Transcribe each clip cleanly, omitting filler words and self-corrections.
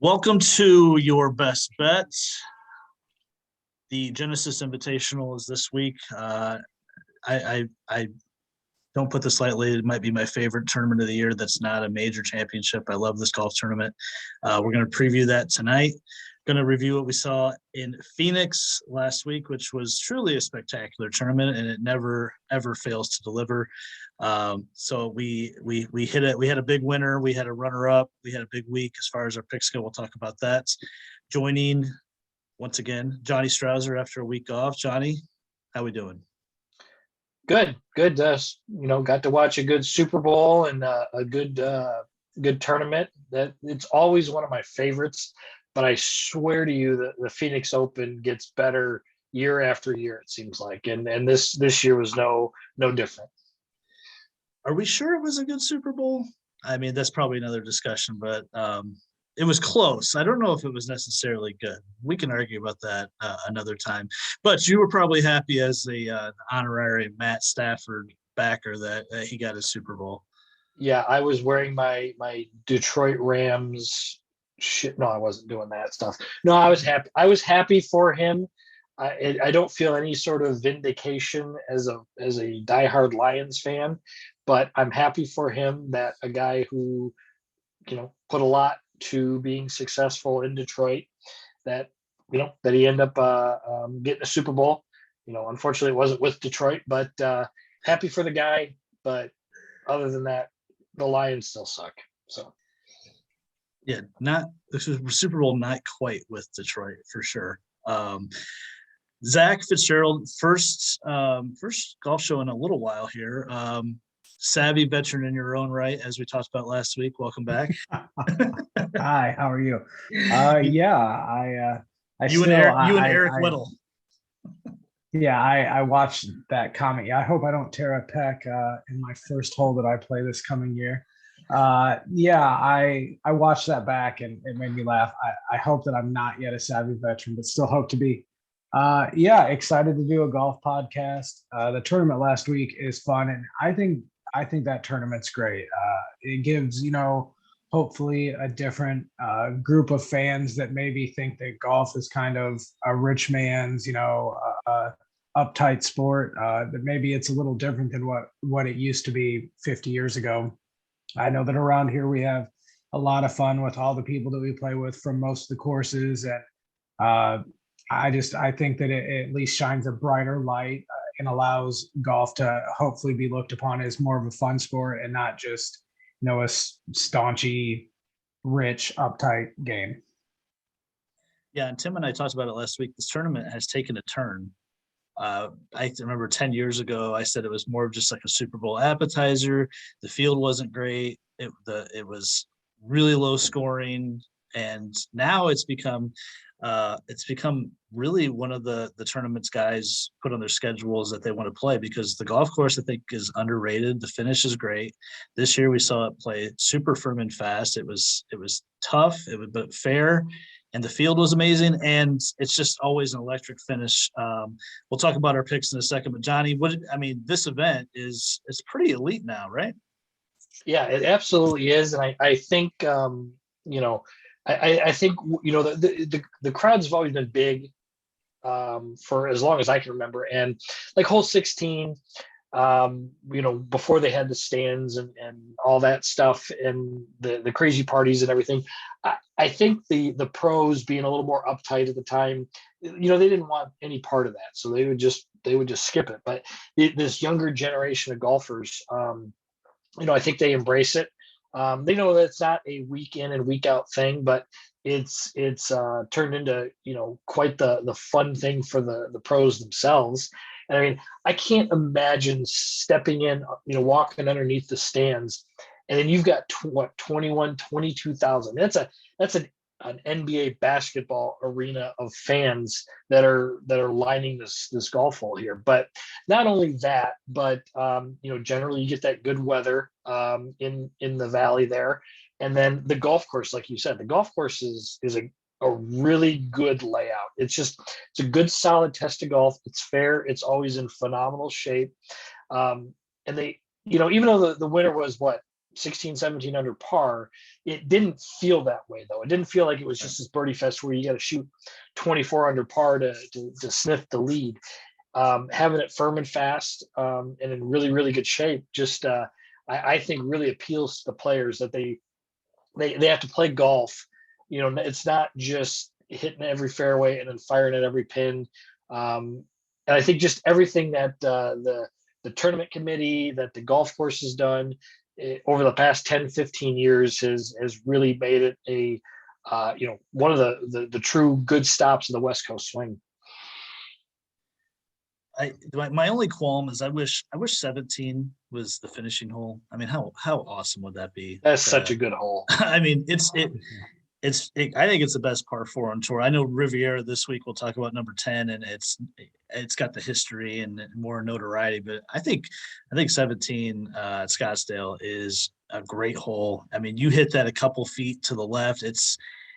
Welcome to your best bets. The Genesis Invitational is this week. I don't put this lightly. It might be my favorite tournament of the year. That's not a major championship. I love this golf tournament. We're going to preview that tonight. Going to review what we saw in Phoenix last week, which was truly a spectacular tournament, and it never ever fails to deliver. So we hit it. We had a big winner. We had a runner up. We had a big week as far as our picks go. We'll talk about that. Joining once again, Johnny Strouser after a week off. Johnny, how we doing? Good. Got to watch a good Super Bowl and a good tournament. That it's always one of my favorites. But I swear to you that the Phoenix Open gets better year after year, it seems like. And this year was no different. Are we sure it was a good Super Bowl? I mean, that's probably another discussion, but it was close. I don't know if it was necessarily good. We can argue about that another time. But you were probably happy as the honorary Matt Stafford backer that he got a Super Bowl. Yeah, I was wearing my Detroit Rams shit. No, I wasn't doing that stuff. No, I was happy. I was happy for him. I don't feel any sort of vindication as a diehard Lions fan, but I'm happy for him that a guy who, put a lot to being successful in Detroit, that he ended up getting a Super Bowl. Unfortunately, it wasn't with Detroit, but happy for the guy. But other than that, the Lions still suck. So. Yeah, this was Super Bowl, not quite with Detroit for sure. Zach Fitzgerald, first golf show in a little while here. Savvy veteran in your own right, as we talked about last week. Welcome back. Hi, how are you? You and Eric Whittle. Yeah, I watched that comment. Yeah, I hope I don't tear a pec in my first hole that I play this coming year. I watched that back and it made me laugh. I hope that I'm not yet a savvy veteran, but still hope to be. Excited to do a golf podcast. The tournament last week is fun, and I think that tournament's great. It gives hopefully a different group of fans that maybe think that golf is kind of a rich man's uptight sport. That maybe it's a little different than what it used to be 50 years ago. I know that around here we have a lot of fun with all the people that we play with from most of the courses. And I think that it at least shines a brighter light and allows golf to hopefully be looked upon as more of a fun sport and not just, a staunchy, rich, uptight game. Yeah, and Tim and I talked about it last week. This tournament has taken a turn. I remember 10 years ago, I said it was more of just like a Super Bowl appetizer. The field wasn't great. It was really low scoring, and now it's become really one of the tournaments guys put on their schedules that they want to play, because the golf course, I think, is underrated. The finish is great. This year we saw it play super firm and fast. It was tough, but fair. And the field was amazing, and it's just always an electric finish. We'll talk about our picks in a second, but Johnny, this event it's pretty elite now, right? Yeah, it absolutely is, and I think I think the crowds have always been big for as long as I can remember, and like hole 16. Before they had the stands and all that stuff and the crazy parties and everything, I think the pros being a little more uptight at the time, they didn't want any part of that. So they would just skip it. But this younger generation of golfers, I think they embrace it. They know that it's not a week in and week out thing, but it's turned into, quite the fun thing for the pros themselves. And I mean, I can't imagine stepping in, walking underneath the stands, and then you've got 22,000. That's an NBA basketball arena of fans that are lining this golf hole here. But not only that, but generally you get that good weather in the valley there, and then the golf course, like you said, the golf course is a really good layout. It's a good solid test of golf. It's fair. It's always in phenomenal shape. And they, even though the winner was 16, 17 under par. It didn't feel that way though. It didn't feel like it was just this birdie fest where you got to shoot 24 under par to sniff the lead. Having it firm and fast, and in really, really good shape, just I think really appeals to the players that they have to play golf. It's not just hitting every fairway and then firing at every pin. And I think just everything that the tournament committee, that the golf course has done over the past 10, 15 years has really made it a one of the true good stops of the West Coast swing. My only qualm is I wish 17 was the finishing hole. I mean, how awesome would that be? That's such a good hole. I mean, I think it's the best par 4 on tour. I know Riviera this week we'll talk about number 10, and it's got the history and more notoriety. But I think 17 at Scottsdale is a great hole. I mean, you hit that a couple feet to the left.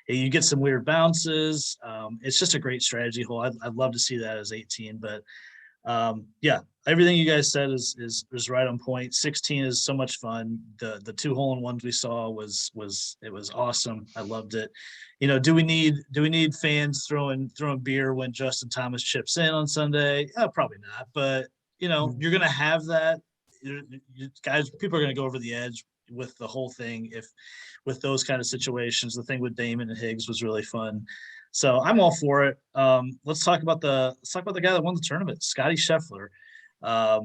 You get some weird bounces. It's just a great strategy hole. I'd love to see that as 18, but yeah, everything you guys said is right on point. 16 is so much fun. The 2-hole-in-ones we saw was awesome. I loved it. Do we need fans throwing beer when Justin Thomas chips in on Sunday? Probably not. But you're gonna have that. Guys, people are gonna go over the edge with the whole thing with those kind of situations. The thing with Damon and Higgs was really fun. So I'm all for it. Let's talk about the guy that won the tournament, Scotty Sheffler. I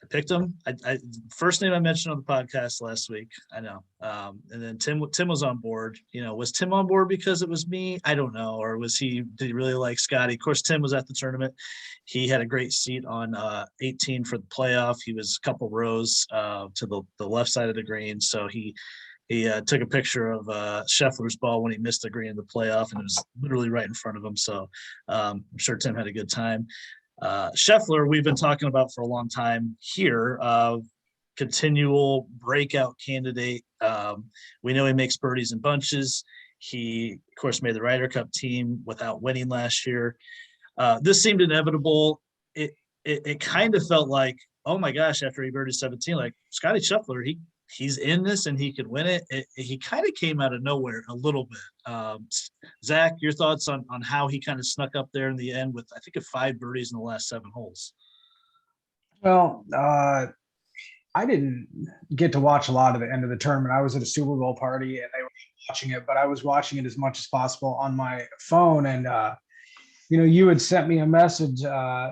picked him. I first name I mentioned on the podcast last week. I know. And then Tim was on board. Was Tim on board because it was me? I don't know. Or did he really like Scotty? Of course, Tim was at the tournament. He had a great seat on 18 for the playoff. He was a couple rows to the left side of the green. So he took a picture of Scheffler's ball when he missed the green in the playoff, and it was literally right in front of him. So I'm sure Tim had a good time. Sheffler, we've been talking about for a long time here, continual breakout candidate. We know he makes birdies in bunches. He, of course, made the Ryder Cup team without winning last year. This seemed inevitable. It kind of felt like, oh my gosh, after he birdied 17, like Scotty Sheffler, he's in this and he could win it. He kind of came out of nowhere a little bit. Zach, your thoughts on how he kind of snuck up there in the end with, I think, 5 birdies in the last 7 holes? Well, I didn't get to watch a lot of the end of the tournament. I was at a Super Bowl party and they were watching it, but I was watching it as much as possible on my phone. And, you had sent me a message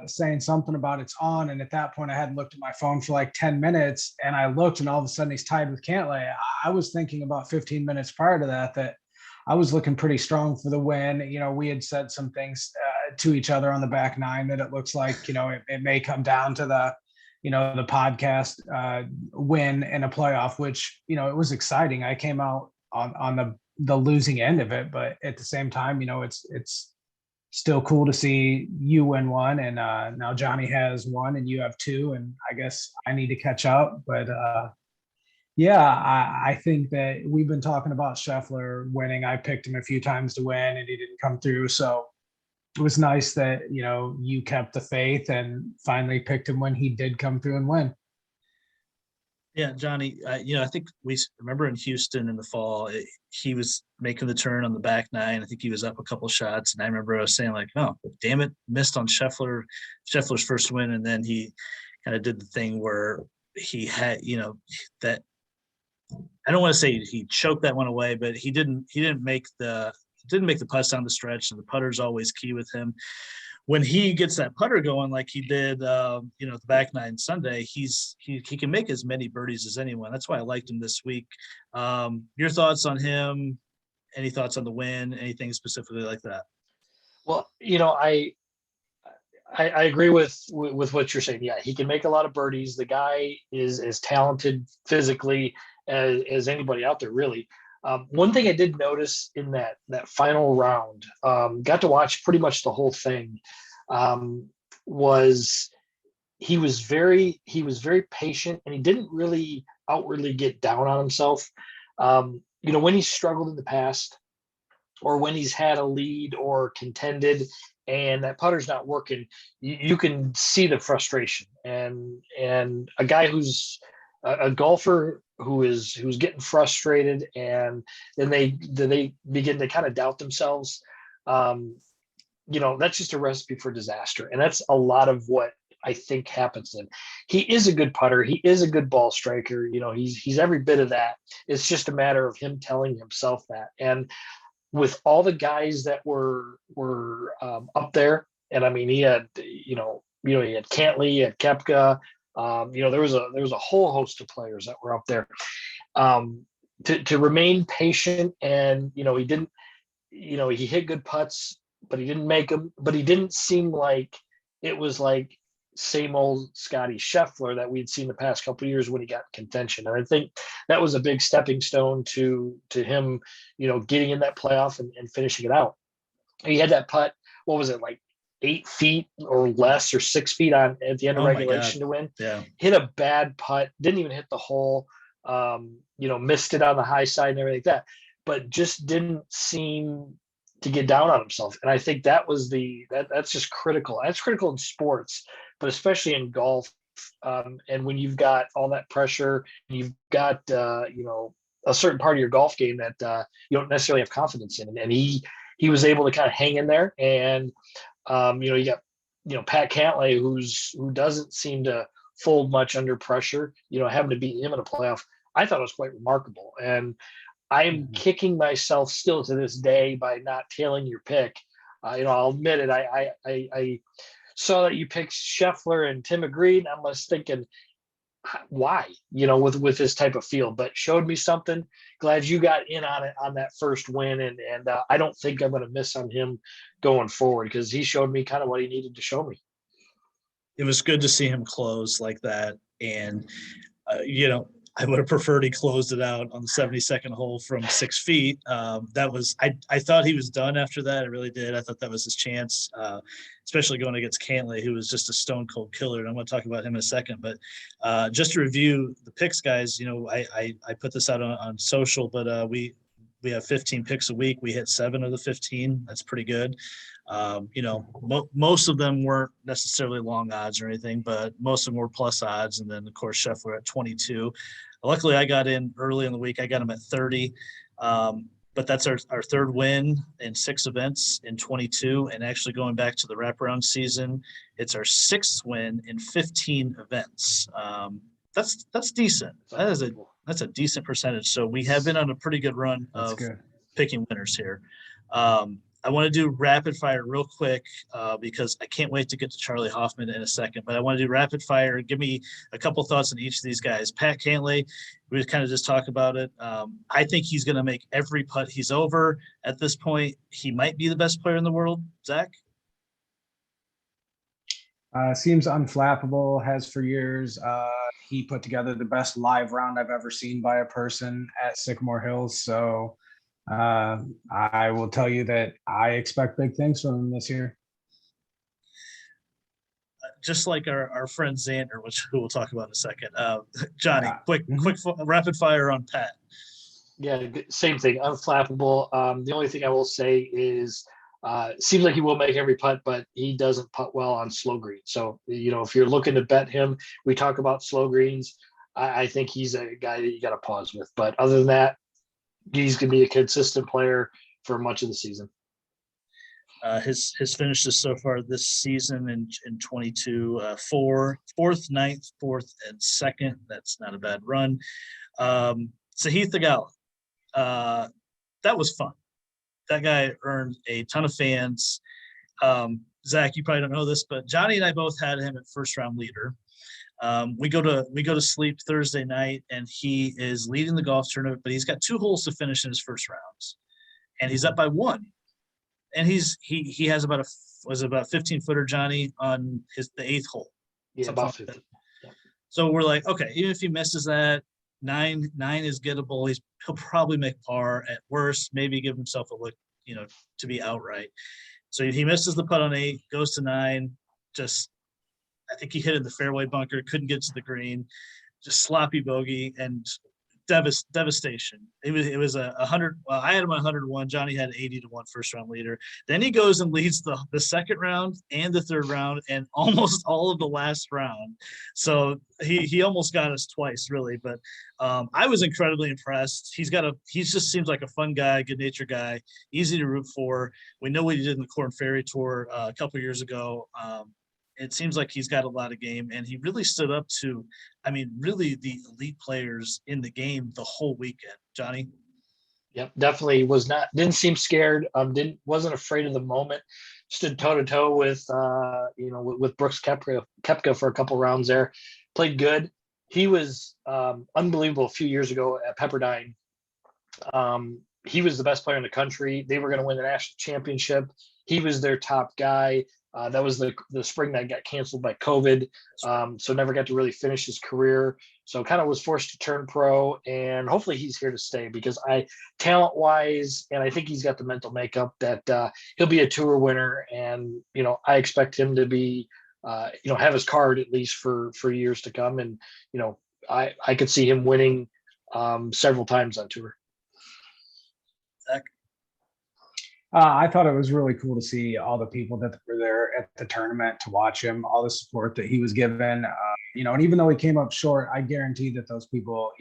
saying something about it's on. And at that point, I hadn't looked at my phone for like 10 minutes. And I looked, and all of a sudden he's tied with Cantlay. I was thinking about 15 minutes prior to that I was looking pretty strong for the win. We had said some things to each other on the back nine that it looks like, it may come down to the podcast win in a playoff, which, it was exciting. I came out on the losing end of it, but at the same time, it's still cool to see you win one, and now Johnny has one and you have 2, and I guess I need to catch up. But yeah, I think that we've been talking about Scheffler winning. I picked him a few times to win and he didn't come through. So it was nice that, you kept the faith and finally picked him when he did come through and win. Yeah, Johnny, I think we remember in Houston in the fall, he was making the turn on the back nine. I think he was up a couple shots. And I remember I was saying like, oh, damn it, missed on Scheffler's first win. And then he kind of did the thing where he had, that, I don't want to say he choked that one away, but he didn't make the putts down the stretch. And the putter's always key with him. When he gets that putter going like he did, the back nine Sunday, he can make as many birdies as anyone. That's why I liked him this week. Your thoughts on him? Any thoughts on the win? Anything specifically like that? Well, I agree with what you're saying. Yeah, he can make a lot of birdies. The guy is as talented physically as anybody out there, really. One thing I did notice in that final round, got to watch pretty much the whole thing, was he was very patient, and he didn't really outwardly get down on himself. When he's struggled in the past, or when he's had a lead or contended and that putter's not working, you can see the frustration. And a guy who's a golfer who's getting frustrated, and then they begin to kind of doubt themselves. That's just a recipe for disaster. And that's a lot of what I think happens to him. He is a good putter. He is a good ball striker. He's every bit of that. It's just a matter of him telling himself that. And with all the guys that were up there, and I mean, he had, he had Cantley, he had Koepka, there was a whole host of players that were up there. To remain patient, and he didn't, he hit good putts, but he didn't make them. But he didn't seem like it was like same old Scotty Sheffler that we'd seen the past couple of years when he got contention. And I think that was a big stepping stone to him, getting in that playoff and finishing it out. He had that putt. What was it, like 8 feet or less, or 6 feet on at the end of regulation to win? Yeah. Hit a bad putt. Didn't even hit the hole. Missed it on the high side and everything like that. But just didn't seem to get down on himself. And I think that was that's just critical. That's critical in sports, but especially in golf. And when you've got all that pressure, you've got, a certain part of your golf game that you don't necessarily have confidence in. And he was able to kind of hang in there. And, you got, Pat Cantlay, who doesn't seem to fold much under pressure, having to beat him in a playoff, I thought it was quite remarkable. And I'm kicking myself still to this day by not tailing your pick. I'll admit it. I saw that you picked Scheffler and Tim agreed. I was thinking, why? With this type of field, but showed me something. Glad you got in on it on that first win, and I don't think I'm going to miss on him going forward, because he showed me kind of what he needed to show me. It was good to see him close like that, and I would have preferred he closed it out on the 72nd hole from 6 feet. That was, I thought he was done after that. I really did. I thought that was his chance, especially going against Cantlay, who was just a stone cold killer. And I'm going to talk about him in a second. But just to review the picks, guys, I put this out on social, but we have 15 picks a week. We hit 7 of the 15. That's pretty good. Most of them weren't necessarily long odds or anything, but most of them were plus odds. And then, of course, Sheffler at 22. Luckily, I got in early in the week. I got him at 30. But that's our third win in 6 events in 22. And actually going back to the wraparound season, it's our 6th win in 15 events. That's decent. That's a decent percentage. So we have been on a pretty good run of picking winners here. I want to do rapid fire real quick because I can't wait to get to Charlie Hoffman in a second. But I want to do rapid fire. Give me a couple thoughts on each of these guys. Pat Cantlay, we kind of just talked about it. I think he's going to make every putt he's over. At this point, he might be the best player in the world. Zach? Seems unflappable, has for years. He put together the best live round I've ever seen by a person at Sycamore Hills. So I will tell you that I expect big things from him this year. Just like our friend Xander, who we'll talk about in a second. Johnny, quick rapid fire on Pat. Yeah, same thing. Unflappable. The only thing I will say is seems like he will make every putt, but he doesn't putt well on slow greens. So, if you're looking to bet him, we talk about slow greens. I think he's a guy that you got to pause with. But other than that, he's going to be a consistent player for much of the season. His finishes so far this season in 22, 4th, 9th, 4th, and 2nd. That's not a bad run. Sahith Theegala, that was fun. That guy earned a ton of fans. Zach, you probably don't know this, but Johnny and I both had him at first round leader. We go to sleep Thursday night, and he is leading the golf tournament, but he's got 2 holes to finish in his first rounds, and he's up by 1. And he has about a 15-footer, Johnny, on the 8th hole. Yeah, about 50. Yeah. So we're like, okay, even if he misses that, 9 is gettable. He'll probably make par at worst, maybe give himself a look, to be outright. So he misses the putt on 8, goes to 9, I think he hit in the fairway bunker, couldn't get to the green, just sloppy bogey. And devastation. It was a 100. Well, I had him 101. Johnny had 80-1 first round leader. Then he goes and leads the second round and the third round and almost all of the last round. So he almost got us twice, really. But I was incredibly impressed. He just seems like a fun guy, good natured guy, easy to root for. We know what he did in the Corn Ferry Tour a couple years ago. It seems like he's got a lot of game, and he really stood up to, really the elite players in the game the whole weekend. Johnny? Yep, definitely didn't seem scared. Wasn't afraid of the moment. Stood toe to toe with with Brooks Koepka for a couple rounds there. Played good. He was unbelievable a few years ago at Pepperdine. He was the best player in the country. They were going to win the national championship. He was their top guy. That was the spring that got canceled by COVID. So never got to really finish his career. So kind of was forced to turn pro, and hopefully he's here to stay because talent wise, and I think he's got the mental makeup that he'll be a tour winner. And, I expect him to be, have his card at least for years to come. And, I could see him winning several times on tour. Zach? I thought it was really cool to see all the people that were there at the tournament to watch him, all the support that he was given. And even though he came up short, I guarantee that those people,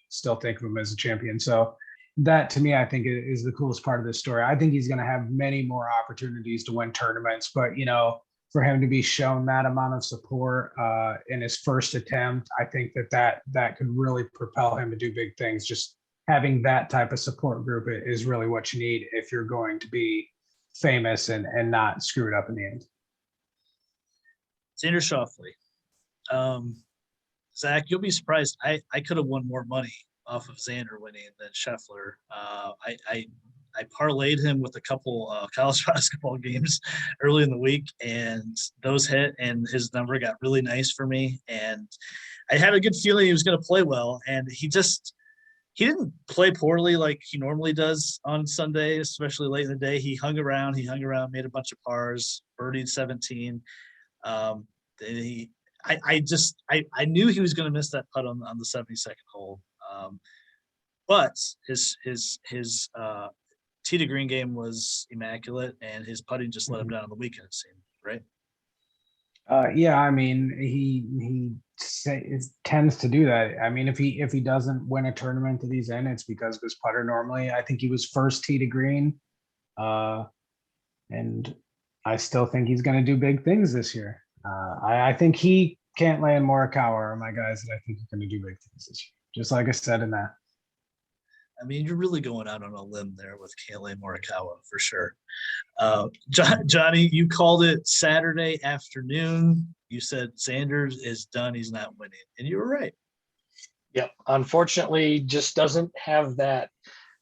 still think of him as a champion. So that, to me, I think is the coolest part of this story. I think he's going to have many more opportunities to win tournaments, but for him to be shown that amount of support in his first attempt, I think that could really propel him to do big things. Just having that type of support group is really what you need if you're going to be famous and not screw it up in the end. Xander Schauffele. Zach, you'll be surprised. I could have won more money off of Xander winning than Sheffler. I parlayed him with a couple college basketball games early in the week, and those hit, and his number got really nice for me. And I had a good feeling he was going to play well, and he didn't play poorly like he normally does on Sunday, especially late in the day. He hung around, made a bunch of pars, birdied 17. I knew he was going to miss that putt on the 72nd hole. But his tee to green game was immaculate, and his putting just let him down on the weekend, it seemed, right? He tends to do that. If he doesn't win a tournament that he's in, it's because of his putter normally. I think he was first tee to green, and I still think he's going to do big things this year. I think he, Cantlay, and Morikawa are my guys that I think are going to do big things this year. Just like I said in that. You're really going out on a limb there with Cantlay Morikawa for sure. Johnny, you called it Saturday afternoon. You said Sanders is done. He's not winning. And you were right. Yep. Unfortunately, just doesn't have that.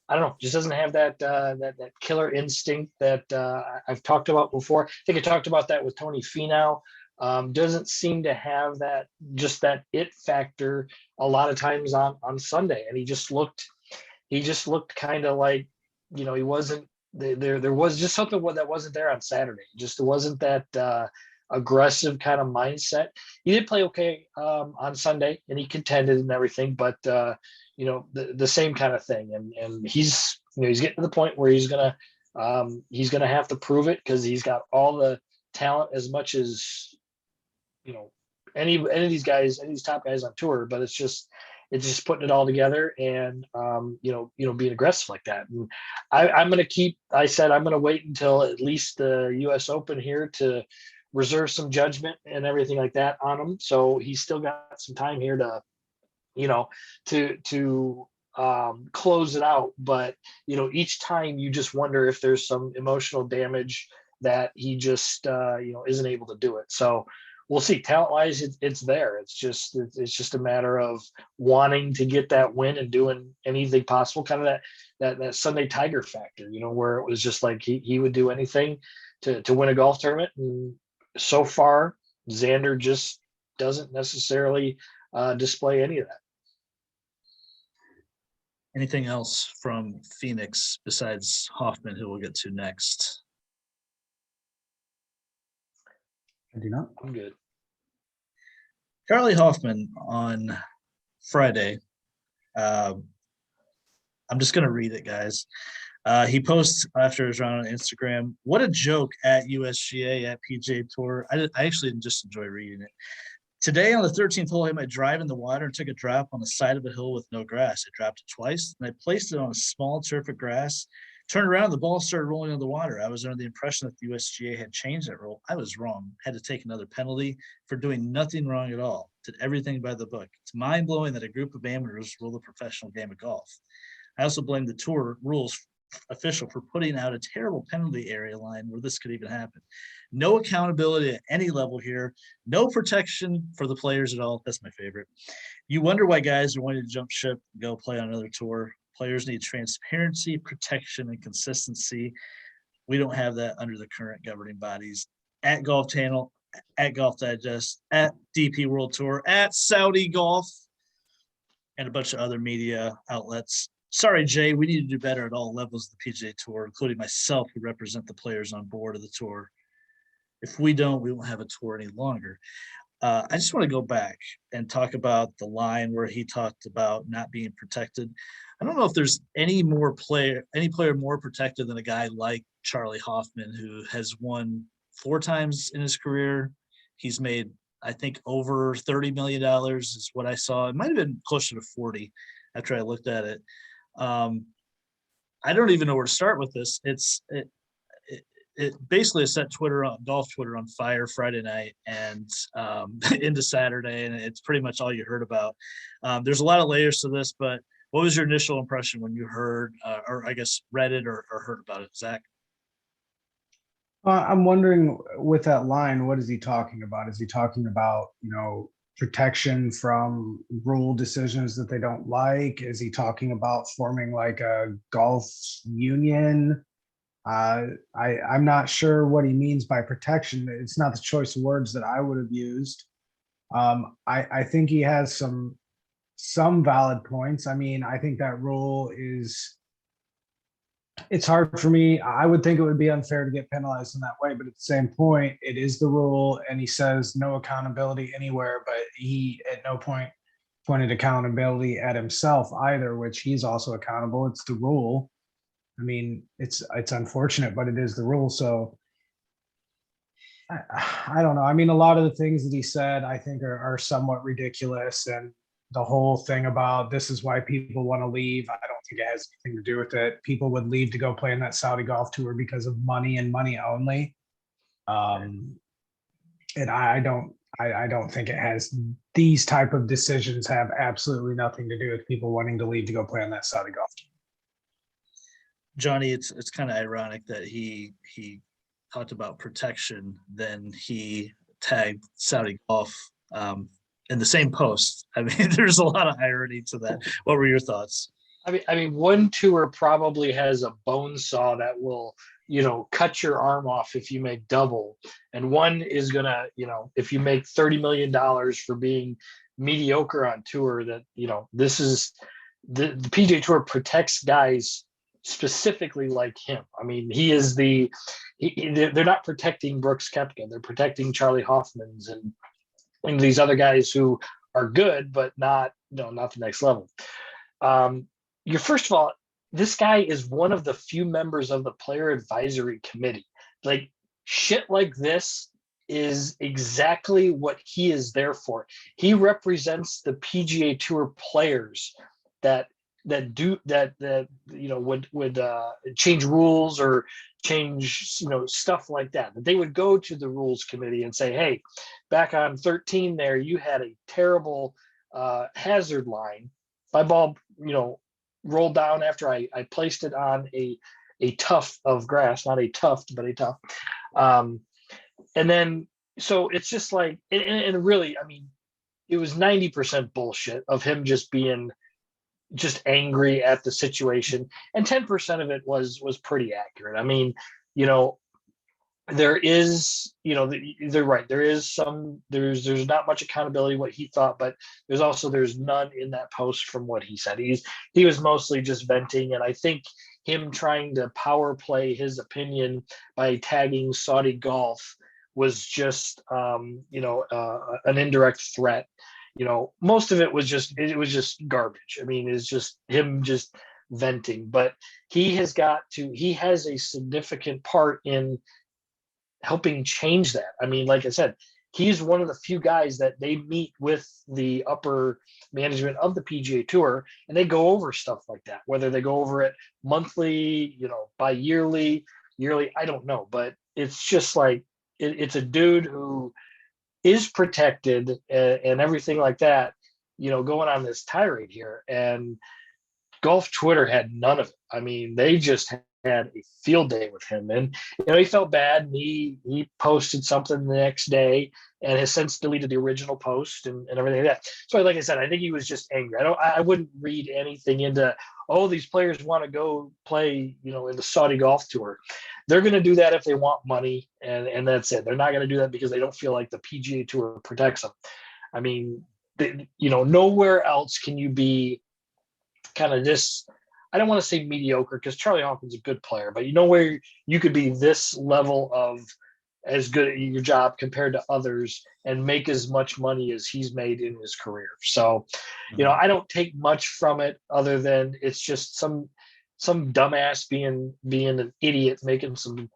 I don't know. Just doesn't have that that killer instinct that I've talked about before. I think I talked about that with Tony Finau. Doesn't seem to have that it factor a lot of times on Sunday, and he just looked kind of like, he wasn't there. There was just something that wasn't there on Saturday. Just it wasn't that aggressive kind of mindset. He did play okay on Sunday, and he contended and everything, but the same kind of thing. And he's getting to the point where he's gonna have to prove it, because he's got all the talent as much as any of these guys, any of these top guys on tour, but it's just putting it all together and being aggressive like that. And I'm going to wait until at least the US Open here to reserve some judgment and everything like that on him. So he's still got some time here to close it out. But each time you just wonder if there's some emotional damage that he just isn't able to do it. So we'll see. Talent wise, it's there. It's just a matter of wanting to get that win and doing anything possible. Kind of that Sunday Tiger factor, where it was just like he would do anything to win a golf tournament. And so far, Xander just doesn't necessarily display any of that. Anything else from Phoenix besides Hoffman, who we'll get to next? I do not. I'm good. Charlie Hoffman on Friday I'm just going to read it, guys. He posts after his round on Instagram. What a joke at USGA at PGA Tour. I actually just enjoy reading it. Today on the 13th hole, I hit my drive in the water and took a drop on the side of a hill with no grass. I dropped it twice and I placed it on a small turf of grass. Turned around, the ball started rolling in the water. I was under the impression that the USGA had changed that rule. I was wrong. Had to take another penalty for doing nothing wrong at all. Did everything by the book. It's mind-blowing that a group of amateurs rule the professional game of golf. I also blame the tour rules official for putting out a terrible penalty area line where this could even happen. No accountability at any level here. No protection for the players at all. That's my favorite. You wonder why guys are wanting to jump ship and go play on another tour. Players need transparency, protection, and consistency. We don't have that under the current governing bodies. At Golf Channel, at Golf Digest, at DP World Tour, at Saudi Golf, and a bunch of other media outlets. Sorry, Jay, we need to do better at all levels of the PGA Tour, including myself, who represent the players on board of the tour. If we don't, we won't have a tour any longer. I just want to go back and talk about the line where he talked about not being protected. I don't know if there's any player more protected than a guy like Charlie Hoffman, who has won 4 times in his career. He's made, I think, over $30 million is what I saw. It might have been closer to 40 after I looked at it. I don't even know where to start with this. It basically set golf Twitter on fire Friday night and into Saturday, and it's pretty much all you heard about. There's a lot of layers to this, but what was your initial impression when you heard, or I guess read it or heard about it, Zach? I'm wondering with that line, what is he talking about? Is he talking about, protection from rule decisions that they don't like? Is he talking about forming like a golf union? I'm not sure what he means by protection. It's not the choice of words that I would have used. I think he has some valid points. I mean, I think that rule it's hard for me. I would think it would be unfair to get penalized in that way, but at the same point, it is the rule, and he says no accountability anywhere, but he at no point pointed accountability at himself either, which he's also accountable. It's the rule. I mean, it's unfortunate, but it is the rule. So I don't know. I mean, a lot of the things that he said, I think are somewhat ridiculous. And the whole thing about this is why people want to leave, I don't think it has anything to do with it. People would leave to go play in that Saudi golf tour because of money and money only. And I don't think it has, these type of decisions have absolutely nothing to do with people wanting to leave to go play on that Saudi golf tour. Johnny, it's kind of ironic that he talked about protection, then he tagged Saudi golf in the same post. I mean, there's a lot of irony to that. What were your thoughts? I mean, one tour probably has a bone saw that will, cut your arm off if you make double, and one is gonna, if you make $30 million for being mediocre on tour, that this is the PGA Tour protects guys specifically like him. I mean, he is they're not protecting Brooks Koepka, they're protecting Charlie Hoffman's and these other guys who are good, but not the next level. First of all, this guy is one of the few members of the player advisory committee. Like, shit like this is exactly what he is there for. He represents the PGA Tour players that would change rules or change stuff like that. That they would go to the rules committee and say, hey, back on 13 there, you had a terrible hazard line. My ball rolled down after I placed it on a tuft of grass, not a tuft, but a tuft. And then so it's just like, and really, I mean, it was 90% bullshit of him just being just angry at the situation, and 10% of it was pretty accurate. I mean, there is, they're right. There's not much accountability what he thought, but there's none in that post from what he said. He was mostly just venting, and I think him trying to power play his opinion by tagging Saudi golf was just an indirect threat. Most of it was just garbage. I mean, it's just him just venting, but he has a significant part in helping change that. I mean, like I said, he's one of the few guys that they meet with the upper management of the PGA Tour, and they go over stuff like that, whether they go over it monthly, bi-yearly, yearly, I don't know, but it's just like, it's a dude who is protected and everything like that, going on this tirade here. And golf Twitter had none of it. I mean, they just had a field day with him, and he felt bad. And he posted something the next day, and has since deleted the original post and everything like that. So, like I said, I think he was just angry. I wouldn't read anything into, oh, these players want to go play, in the Saudi Golf Tour. They're going to do that if they want money, and that's it. They're not going to do that because they don't feel like the PGA Tour protects them. I mean, nowhere else can you be kind of this, I don't want to say mediocre, because Charlie Hawkins is a good player, but where you could be this level of as good at your job compared to others and make as much money as he's made in his career. So, I don't take much from it other than it's just some dumbass being an idiot, making some,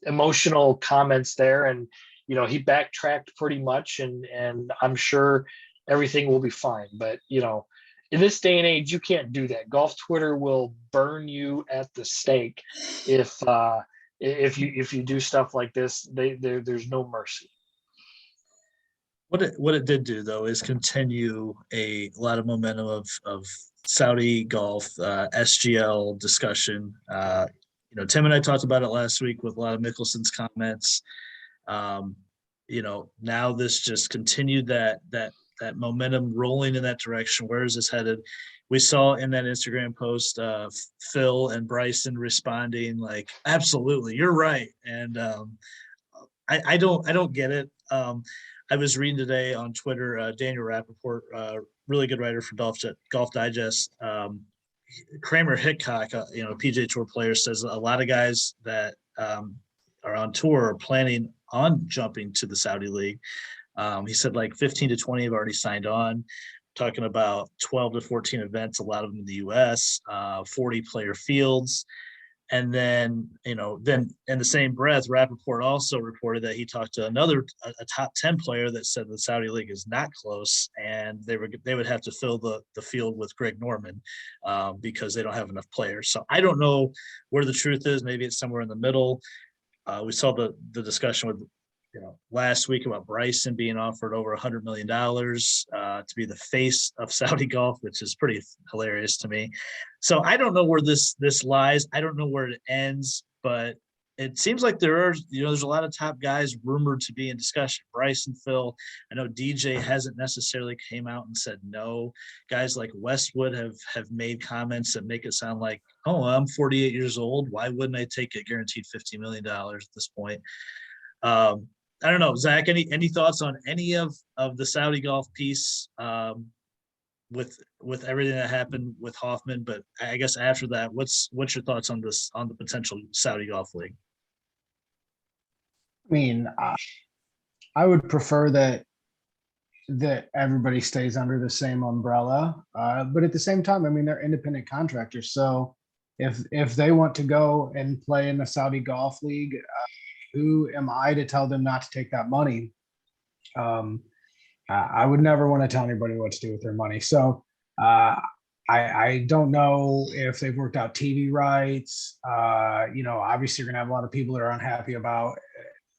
emotional comments there. And, he backtracked pretty much, and I'm sure everything will be fine. But, in this day and age, you can't do that. Golf Twitter will burn you at the stake if you do stuff like this. There's no mercy. What it did do, though, is continue a lot of momentum of Saudi golf, SGL discussion. Tim and I talked about it last week with a lot of Mickelson's comments. Now this just continued that momentum rolling in that direction. Where is this headed? We saw in that Instagram post, Phil and Bryson responding like, absolutely, you're right. And I don't get it. I was reading today on Twitter, Daniel Rappaport, really good writer for Golf Digest. Kramer Hickok, PGA Tour player, says a lot of guys that are on tour are planning on jumping to the Saudi League. He said like 15 to 20 have already signed on, talking about 12 to 14 events, a lot of them in the US, 40 player fields. And then, then in the same breath, Rappaport also reported that he talked to a top 10 player that said the Saudi League is not close, and they would have to fill the field with Greg Norman because they don't have enough players. So I don't know where the truth is. Maybe it's somewhere in the middle. We saw the discussion with, last week about Bryson being offered over $100 million to be the face of Saudi golf, which is pretty hilarious to me. So I don't know where this lies. I don't know where it ends, but it seems like there's a lot of top guys rumored to be in discussion. Bryson, Phil. I know DJ hasn't necessarily came out and said no. Guys like Westwood have made comments that make it sound like, oh, I'm 48 years old. Why wouldn't I take a guaranteed $50 million at this point? I don't know, Zach, any thoughts on any of the Saudi golf piece with everything that happened with Hoffman? But I guess after that, what's your thoughts on the potential Saudi golf league? I mean, I would prefer that everybody stays under the same umbrella. But at the same time, I mean, they're independent contractors. So if they want to go and play in the Saudi golf league, who am I to tell them not to take that money? I would never want to tell anybody what to do with their money. So I don't know if they've worked out TV rights. Obviously you're going to have a lot of people that are unhappy about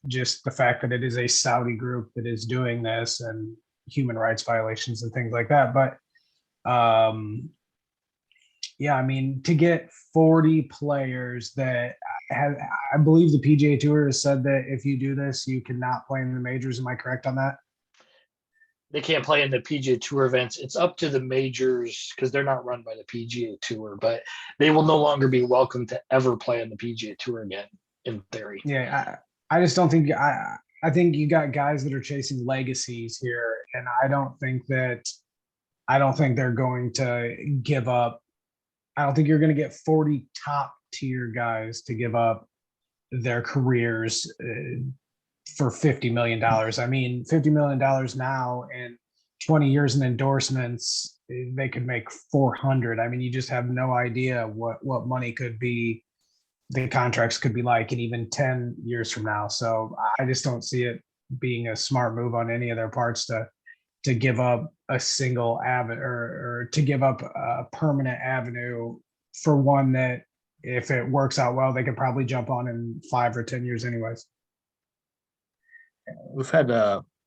just the fact that it is a Saudi group that is doing this and human rights violations and things like that. But I mean, to get 40 players that I believe the PGA Tour has said that if you do this, you cannot play in the majors. Am I correct on that? They can't play in the PGA Tour events. It's up to the majors because they're not run by the PGA Tour, but they will no longer be welcome to ever play in the PGA Tour again, in theory. Yeah, I just don't think I think you got guys that are chasing legacies here, and I don't think they're going to give up. I don't think you're going to get 40 top tier guys to give up their careers for $50 million. I mean, $50 million now and 20 years in endorsements, they could make 400. I mean, you just have no idea what money could be, the contracts could be like, and even 10 years from now. So I just don't see it being a smart move on any of their parts to give up a single avenue or to give up a permanent avenue for one that, if it works out well, they could probably jump on in 5 or 10 years anyways. We've had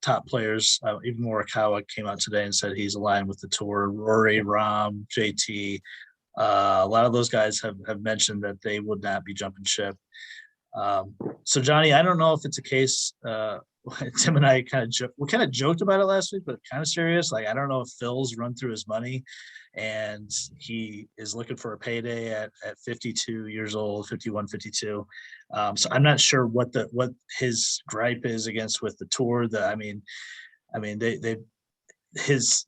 top players. Even Morikawa came out today and said he's aligned with the tour. Rory, Rahm, JT. A lot of those guys have mentioned that they would not be jumping ship. So Johnny, I don't know if it's a case. Tim and I kind of joked about it last week, but kind of serious. Like, I don't know if Phil's run through his money and he is looking for a payday at 52 years old, 51, 52. So I'm not sure what his gripe is with the tour. His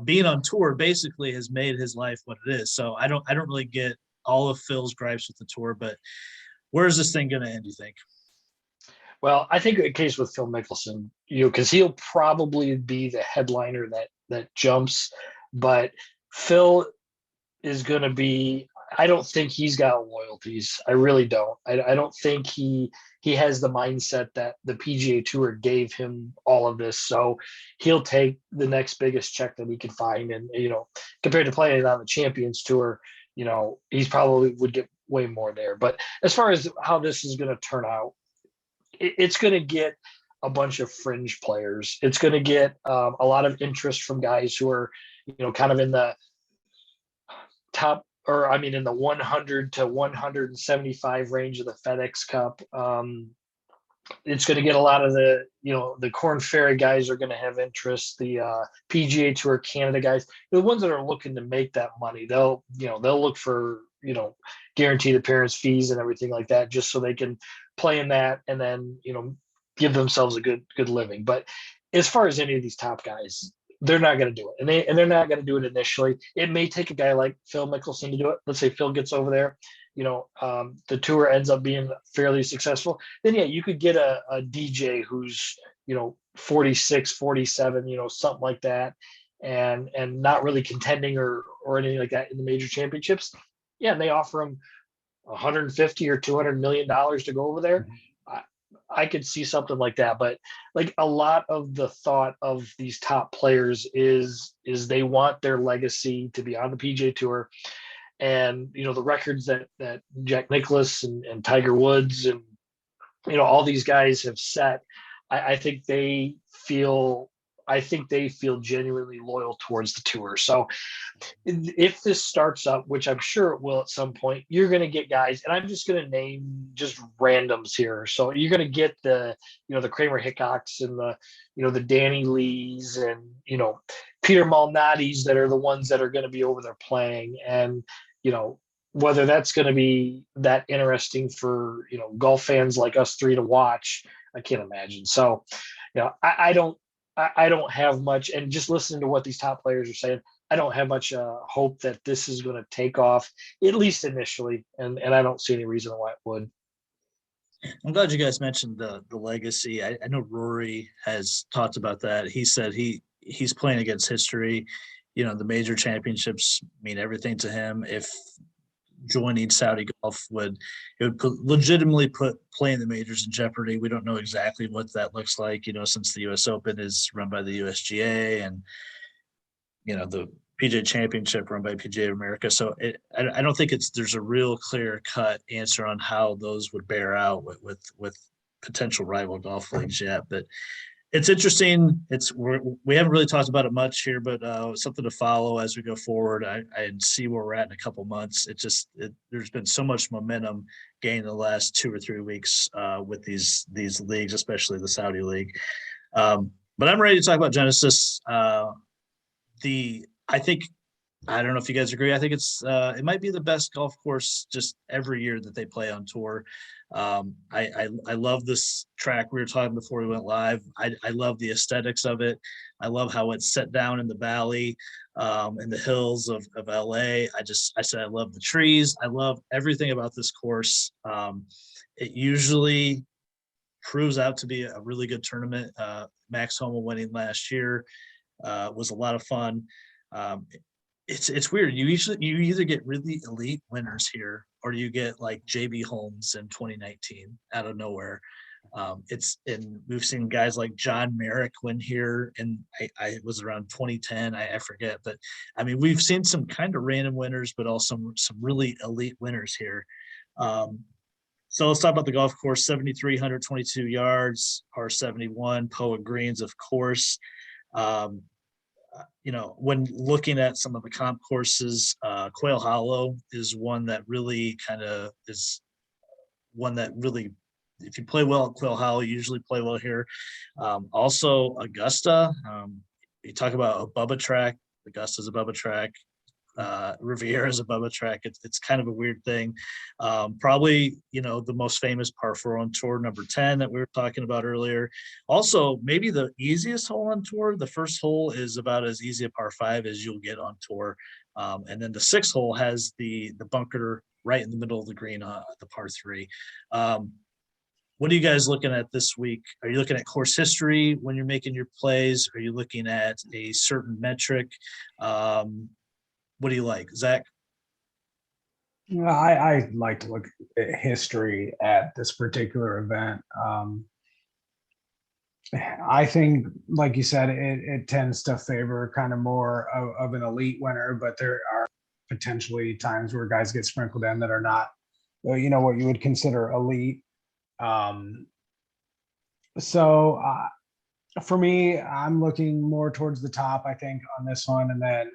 being on tour basically has made his life what it is. So I don't really get all of Phil's gripes with the tour, but where's this thing going to end, you think? Well, I think the case with Phil Mickelson, because he'll probably be the headliner that jumps, but Phil is going to be. I don't think he's got loyalties. I really don't. I don't think he has the mindset that the PGA Tour gave him all of this. So he'll take the next biggest check that he can find, and compared to playing on the Champions Tour, he's probably would get way more there. But as far as how this is going to turn out, it's going to get a bunch of fringe players. It's going to get a lot of interest from guys who are, kind of in the top, in the 100 to 175 range of the FedEx Cup. It's going to get a lot of the Corn Ferry guys are going to have interest. The PGA Tour Canada guys, the ones that are looking to make that money, they'll look for, guaranteed appearance fees and everything like that, just so they can play in that and then, give themselves a good living. But as far as any of these top guys, they're not going to do it. And they're not going to do it initially. It may take a guy like Phil Mickelson to do it. Let's say Phil gets over there, the tour ends up being fairly successful. Then, yeah, you could get a DJ who's, 46, 47, something like that. And not really contending or anything like that in the major championships. Yeah. And they offer him 150 or $200 million to go over there. I could see something like that, but like a lot of the thought of these top players is they want their legacy to be on the PGA Tour, and the records that Jack Nicklaus and Tiger Woods and all these guys have set. I think they feel genuinely loyal towards the tour. So if this starts up, which I'm sure it will at some point, you're going to get guys, and I'm just going to name just randoms here. So you're going to get the Kramer Hickocks and the Danny Lees and, Peter Malnati's that are the ones that are going to be over there playing. And, whether that's going to be that interesting for, golf fans like us three to watch, I can't imagine. So, I don't have much, and just listening to what these top players are saying, I don't have much hope that this is going to take off, at least initially, and I don't see any reason why it would. I'm glad you guys mentioned the legacy. I know Rory has talked about that. He said he's playing against history. The major championships mean everything to him. If joining Saudi Golf would legitimately put playing the majors in jeopardy. We don't know exactly what that looks like, since the U.S. Open is run by the USGA and, the PGA Championship run by PGA of America. So I don't think there's a real clear cut answer on how those would bear out with potential rival golf leagues yet. But it's interesting. We haven't really talked about it much here, but something to follow as we go forward. I see where we're at in a couple months. There's been so much momentum gained in the last 2 or 3 weeks with these leagues, especially the Saudi League. But I'm ready to talk about Genesis. I don't know if you guys agree. I think it might be the best golf course just every year that they play on tour. I love this track. We were talking before we went live. I love the aesthetics of it. I love how it's set down in the valley, in the hills of LA. I said I love the trees. I love everything about this course. It usually proves out to be a really good tournament. Max Homa winning last year. was a lot of fun. It's weird. You either get really elite winners here, or you get like JB Holmes in 2019 out of nowhere. And we've seen guys like John Merrick win here, and I was around 2010. I forget, but I mean, we've seen some kind of random winners, but also some really elite winners here. So let's talk about the golf course. 7,322 yards, par 71, Poa greens, of course. When looking at some of the comp courses, Quail Hollow is one that really if you play well at Quail Hollow, you usually play well here. Also Augusta, you talk about a Bubba track. Augusta's a Bubba track. Riviera is a Bubba track. It's kind of a weird thing. Probably, the most famous par 4 on tour, number 10 that we were talking about earlier. Also, maybe the easiest hole on tour. The first hole is about as easy a par 5 as you'll get on tour. And then the 6th hole has the bunker right in the middle of the green, the par 3. What are you guys looking at this week? Are you looking at course history when you're making your plays? Are you looking at a certain metric? What do you like, Zach? I like to look at history at this particular event. I think, like you said, it tends to favor kind of more of an elite winner, but there are potentially times where guys get sprinkled in that are not, what you would consider elite. So for me, I'm looking more towards the top, I think, on this one, and then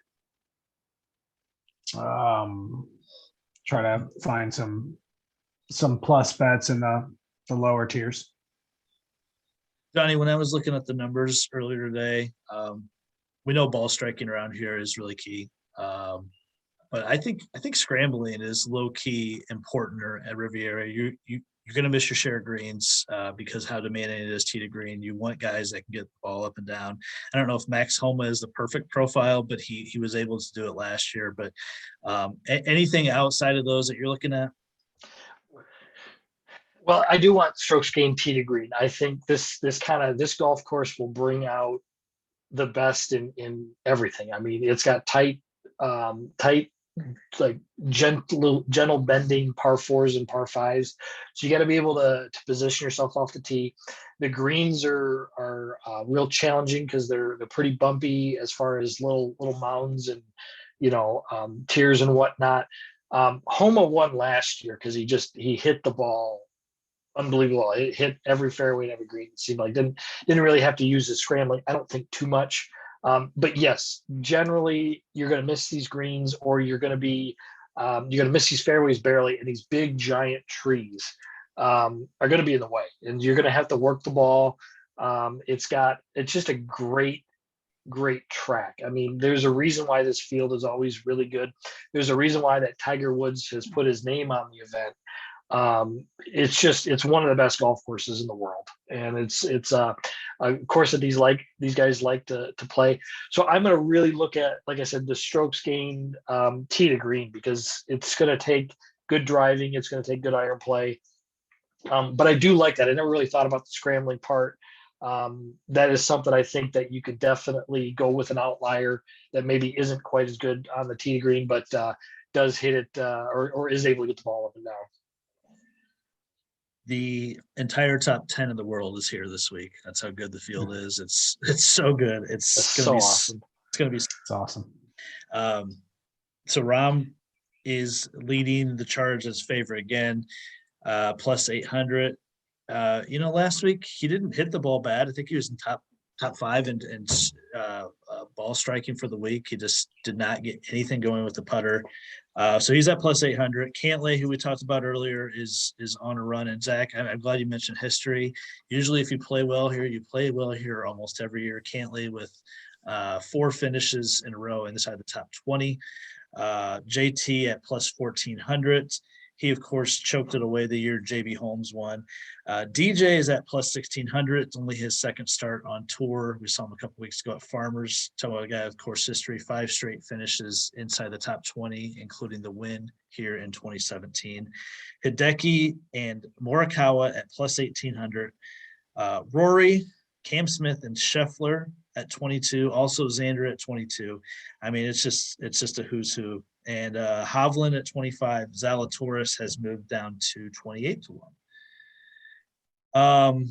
try to find some plus bets in the lower tiers. Johnny, when I was looking at the numbers earlier today, we know ball striking around here is really key. But I think scrambling is low key important at Riviera. You're going to miss your share of greens because how demanding it is tee to green. You want guys that can get the ball up and down. I don't know if Max Homa is the perfect profile, but he was able to do it last year. But anything outside of those that you're looking at? Well, I do want strokes gained tee to green. I think this golf course will bring out the best in everything. I mean, it's got tight, like gentle bending par 4s and par 5s. So you got to be able to position yourself off the tee. The greens are real challenging because they're pretty bumpy as far as little mounds and tiers and whatnot. Homa won last year because he hit the ball unbelievable. It hit every fairway and every green. It seemed like didn't really have to use his scrambling, I don't think, too much. But yes, generally you're going to miss these greens, or you're going to miss these fairways barely, and these big giant trees are going to be in the way, and you're going to have to work the ball. It's just a great track. I mean, there's a reason why this field is always really good. There's a reason why that Tiger Woods has put his name on the event. It's one of the best golf courses in the world, and it's a course that these guys like to play. So I'm going to really look at, like I said, the strokes gained tee to green, because it's going to take good driving, it's going to take good iron play. But I do like that. I never really thought about the scrambling part. That is something I think that you could definitely go with an outlier that maybe isn't quite as good on the tee to green, but does hit it or is able to get the ball up and down. The entire top 10 in the world is here this week. That's how good the field is. It's so good. It's going to be awesome. It's going to be. It's awesome. So Rahm is leading the charge as favorite again, plus 800. Last week he didn't hit the ball bad. I think he was in top 5 and ball striking for the week. He just did not get anything going with the putter. So he's at plus 800. Cantlay, who we talked about earlier, is on a run. And Zach, I'm glad you mentioned history. Usually if you play well here, you play well here almost every year. Cantlay with 4 finishes in a row inside the top 20. JT at plus 1,400. He, of course, choked it away the year JB Holmes won. DJ is at plus 1,600. It's only his second start on tour. We saw him a couple weeks ago at Farmers. Talking about a guy with course history, 5 straight finishes inside the top 20, including the win here in 2017. Hideki and Morikawa at plus 1,800. Rory, Cam Smith, and Sheffler at 22. Also Xander at 22. I mean, it's just a who's who. And Hovland at 25. Zalatoris has moved down to 28 to 1.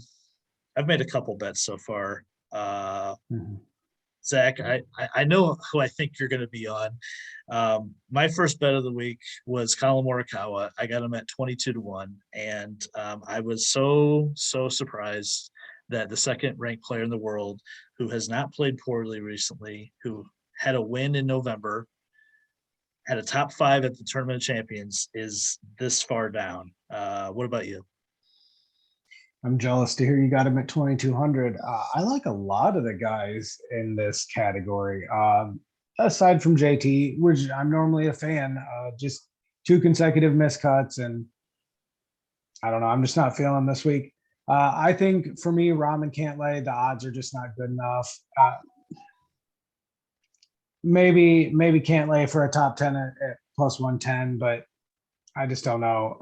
I've made a couple bets so far. Zach, I know who I think you're going to be on. My first bet of the week was Colin Morikawa. I got him at 22 to 1. And I was so surprised that the second ranked player in the world who has not played poorly recently, who had a win in November, had a top 5 at the Tournament of Champions, is this far down. What about you? I'm jealous to hear you got him at 2,200. I like a lot of the guys in this category. Aside from JT, which I'm normally a fan, just 2 consecutive miscuts, and I don't know. I'm just not feeling this week. I think for me, Rahm can't lay. The odds are just not good enough. Maybe can't lay for a top 10 at plus 110, but I just don't know.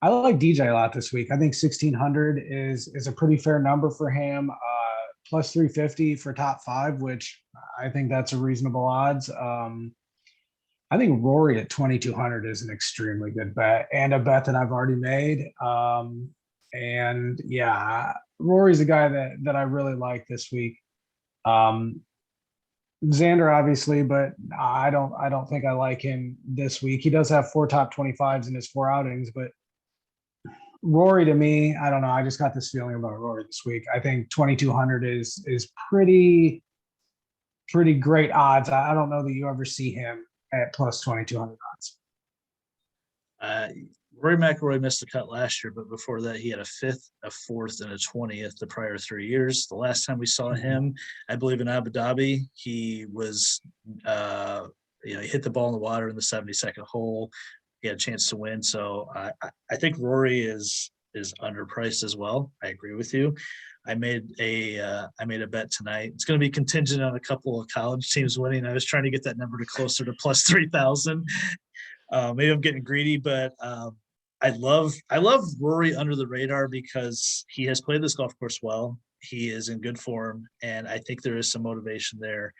I like DJ a lot this week. I think 1,600 is a pretty fair number for him. Plus 350 for top 5, which I think that's a reasonable odds. I think Rory at 2,200 is an extremely good bet, and a bet that I've already made. And yeah, Rory's a guy that I really like this week. Xander, obviously, but I don't think I like him this week. He does have 4 top 25s in his 4 outings, but Rory, to me, I don't know. I just got this feeling about Rory this week. I think 2,200 is pretty great odds. I don't know that you ever see him at plus 2,200 odds. Rory McIlroy missed the cut last year, but before that, he had a 5th, a 4th, and a 20th the prior 3 years. The last time we saw him, I believe in Abu Dhabi, he was, he hit the ball in the water in the 72nd hole. He had a chance to win. So I think Rory is underpriced as well. I agree with you. I made a bet tonight. It's going to be contingent on a couple of college teams winning. I was trying to get that number to closer to plus 3,000. Maybe I'm getting greedy, but I love Rory under the radar because he has played this golf course well. He is in good form, and I think there is some motivation there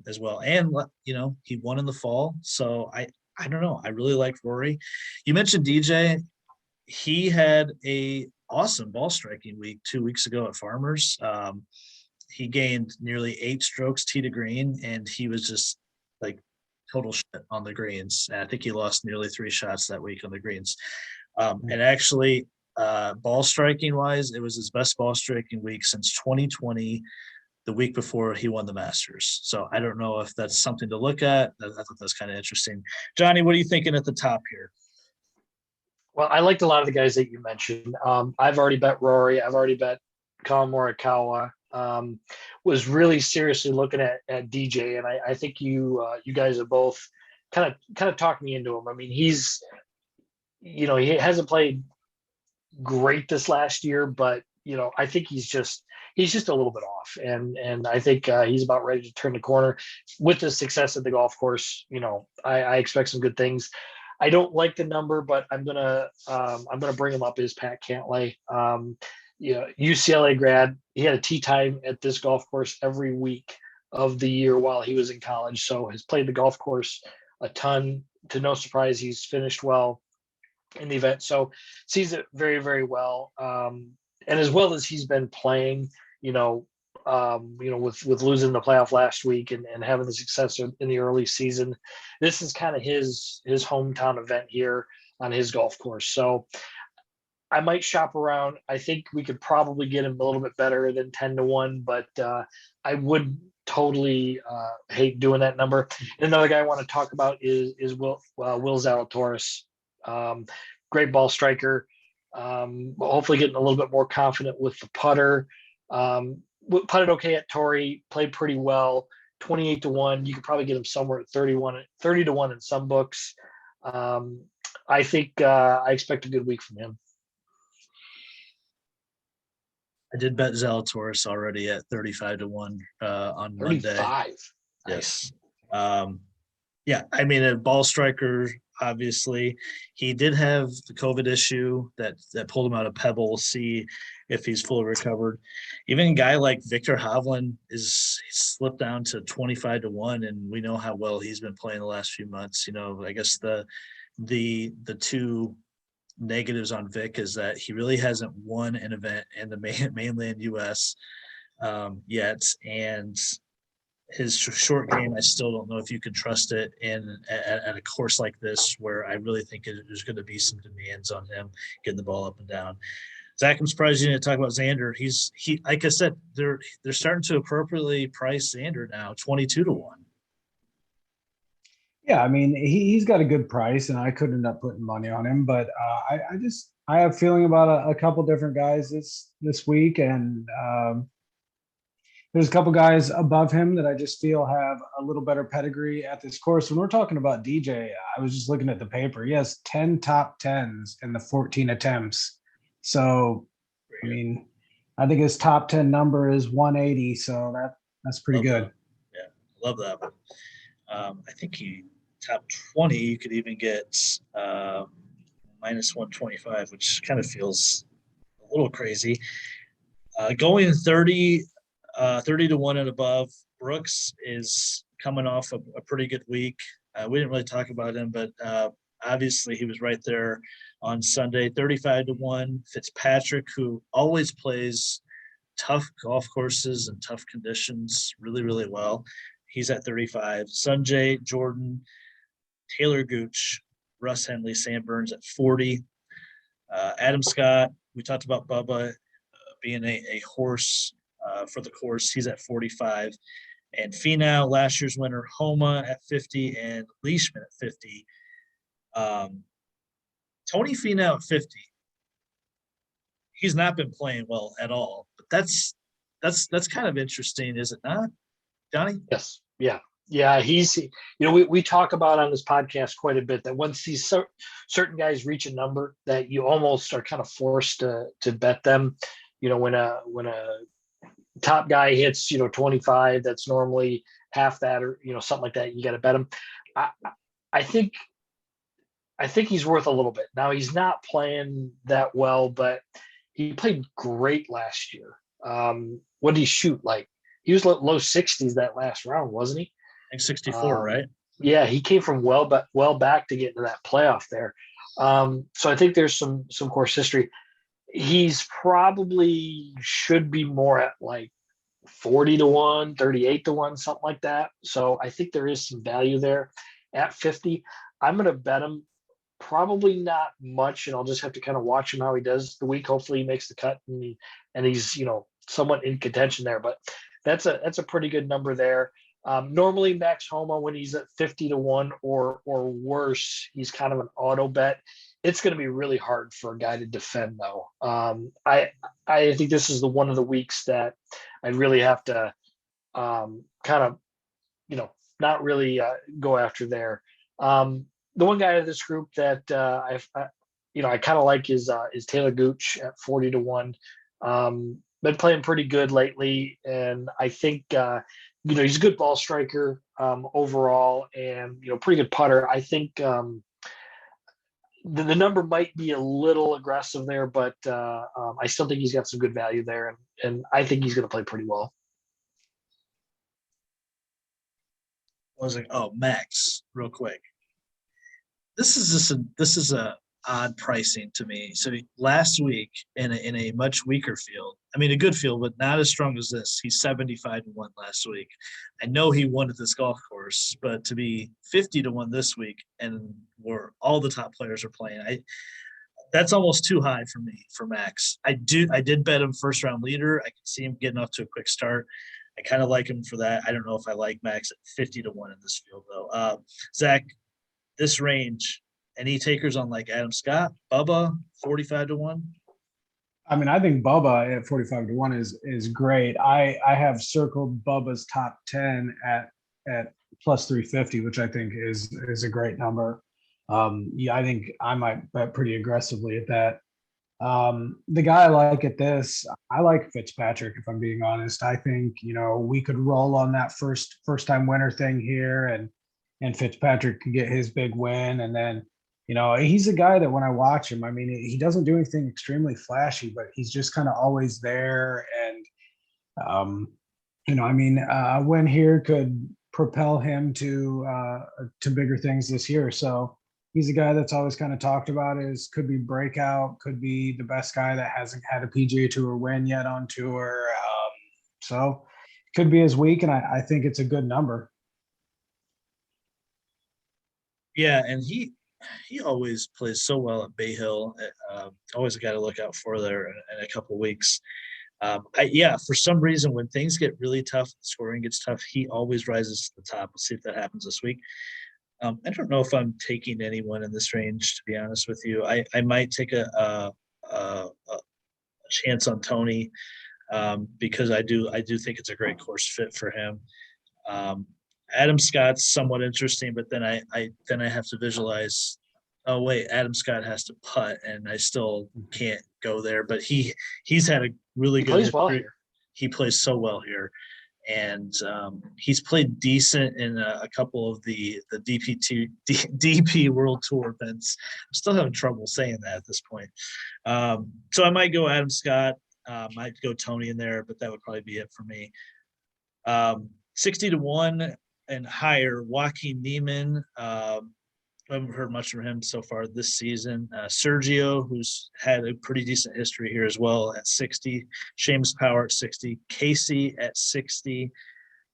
as well. And he won in the fall, so I don't know. I really like Rory. You mentioned DJ. He had a awesome ball striking week 2 weeks ago at Farmers. He gained nearly 8 strokes tee to green, and he was just like total shit on the greens. And I think he lost nearly 3 shots that week on the greens. And actually, ball striking wise, it was his best ball striking week since 2020. The week before he won the Masters. So I don't know if that's something to look at. I thought that's kind of interesting. Johnny, what are you thinking at the top here? Well, I liked a lot of the guys that you mentioned. I've already bet Rory. I've already bet Colin Morikawa. Was really seriously looking at DJ, and I think you guys have both kind of talked me into him. I mean, he hasn't played great this last year, but I think he's just a little bit off, and I think he's about ready to turn the corner with the success of the golf course. I expect some good things. I don't like the number, but I'm gonna bring him up as Pat Cantlay. UCLA grad. He had a tee time at this golf course every week of the year while he was in college, so has played the golf course a ton. To no surprise, he's finished well in the event, so sees it very, very well. And as well as he's been playing, with losing the playoff last week and having the success in the early season, this is kind of his hometown event here on his golf course. So I might shop around. I think we could probably get him a little bit better than 10 to 1, but I would totally hate doing that number. And another guy I want to talk about is Will Zalatoris. Great ball striker. Hopefully getting a little bit more confident with the putter. Putted okay at Torrey, played pretty well. 28 to 1. You could probably get him somewhere at 30 to 1 in some books. I think I expect a good week from him. I did bet Zalatoris already at 35 to 1 on 35. Monday. Yes. Yeah, I mean, a ball striker, obviously. He did have the COVID issue that pulled him out of Pebble. We'll see if he's fully recovered. Even a guy like Victor Hovland is slipped down to 25-1, and we know how well he's been playing the last few months. I guess the two negatives on Vic is that he really hasn't won an event in the mainland U.S. Yet, and his short game, I still don't know if you can trust it at a course like this, where I really think there's going to be some demands on him getting the ball up and down. Zach, I'm surprised you didn't talk about Xander. He like I said, they're starting to appropriately price Xander now, 22-1. Yeah, I mean, he's got a good price, and I could end up putting money on him, but I have a feeling about a couple different guys this week, and there's a couple guys above him that I just feel have a little better pedigree at this course. When we're talking about DJ, I was just looking at the paper. He has 10 top 10s in the 14 attempts. So, I mean, I think his top 10 number is 180. So that's pretty good. That. Yeah, love that one. I think he top 20, you could even get minus 125, which kind of feels a little crazy. Going 30-1 and above, Brooks is coming off a pretty good week. We didn't really talk about him, but obviously he was right there on Sunday. 35-1. Fitzpatrick, who always plays tough golf courses and tough conditions really, really well. He's at 35. Sanjay, Jordan, Taylor Gooch, Russ Henley, Sam Burns at 40. Adam Scott, we talked about Bubba being a horse for the course. He's at 45. And Finau, last year's winner, Homa at 50, and Leishman at 50. Tony Finau at 50. He's not been playing well at all, but that's kind of interesting, is it not, Johnny? Yes. Yeah. He's, we talk about on this podcast quite a bit that once these certain guys reach a number that you almost are kind of forced to bet them. When a top guy hits 25, that's normally half that, or something like that, you got to bet him. I think he's worth a little bit. Now, he's not playing that well, but he played great last year. What did he shoot? Like, he was low 60s that last round, wasn't he? I think 64, right? Yeah, he came from well back to get into that playoff there. So I think there's some course history. He's probably should be more at like 40-1, 38-1, something like that. So I think there is some value there at 50. I'm going to bet him probably not much, and I'll just have to kind of watch him how he does the week. Hopefully he makes the cut and he's somewhat in contention there. But that's a pretty good number there. Normally Max Homa, when he's at 50-1 or worse, he's kind of an auto bet. It's going to be really hard for a guy to defend, though. I think this is one of the weeks that I really have to kind of, not really go after there. The one guy of this group that I kind of like is Taylor Gooch at 40-1. Been playing pretty good lately, and I think he's a good ball striker overall, and pretty good putter. I think the number might be a little aggressive there, but I still think he's got some good value there, and I think he's going to play pretty well. I was like, Max, real quick. This is a odd pricing to me. So last week in a much weaker field, I mean a good field, but not as strong as this. He's 75-1 last week. I know he won at this golf course, but to be 50-1 this week, and where all the top players are playing, that's almost too high for me for Max. I did bet him first round leader. I can see him getting off to a quick start. I kind of like him for that. I don't know if I like Max at 50-1 in this field though. Zach, this range, any takers on like Adam Scott, Bubba, 45-1? I mean, I think Bubba at 45-1 is great. I have circled Bubba's top 10 at plus 350, which I think is a great number. I think I might bet pretty aggressively at that. The guy I like at this, I like Fitzpatrick, if I'm being honest. I think, we could roll on that first time winner thing here. And and Fitzpatrick could get his big win. And then, he's a guy that when I watch him, I mean, he doesn't do anything extremely flashy, but he's just kind of always there. And, a win here could propel him to bigger things this year. So he's a guy that's always kind of talked about could be breakout, could be the best guy that hasn't had a PGA Tour win yet on tour. So could be his week, and I think it's a good number. Yeah, and he always plays so well at Bay Hill. Always a guy to look out for there in a couple of weeks. For some reason, when things get really tough, scoring gets tough, he always rises to the top. We'll see if that happens this week. I don't know if I'm taking anyone in this range, to be honest with you. I might take a chance on Tony because I do think it's a great course fit for him. Adam Scott's somewhat interesting, but then I have to visualize. Oh wait, Adam Scott has to putt, and I still can't go there. But he's had a really good plays well history. here. He plays so well here, and he's played decent in a couple of the DP World Tour events. I'm still having trouble saying that at this point. So I might go Adam Scott, might go Tony in there, but that would probably be it for me. 60-1 and higher, Joaquin Niemann. I haven't heard much from him so far this season. Sergio, who's had a pretty decent history here as well, at 60. Seamus Power at 60. Casey at 60.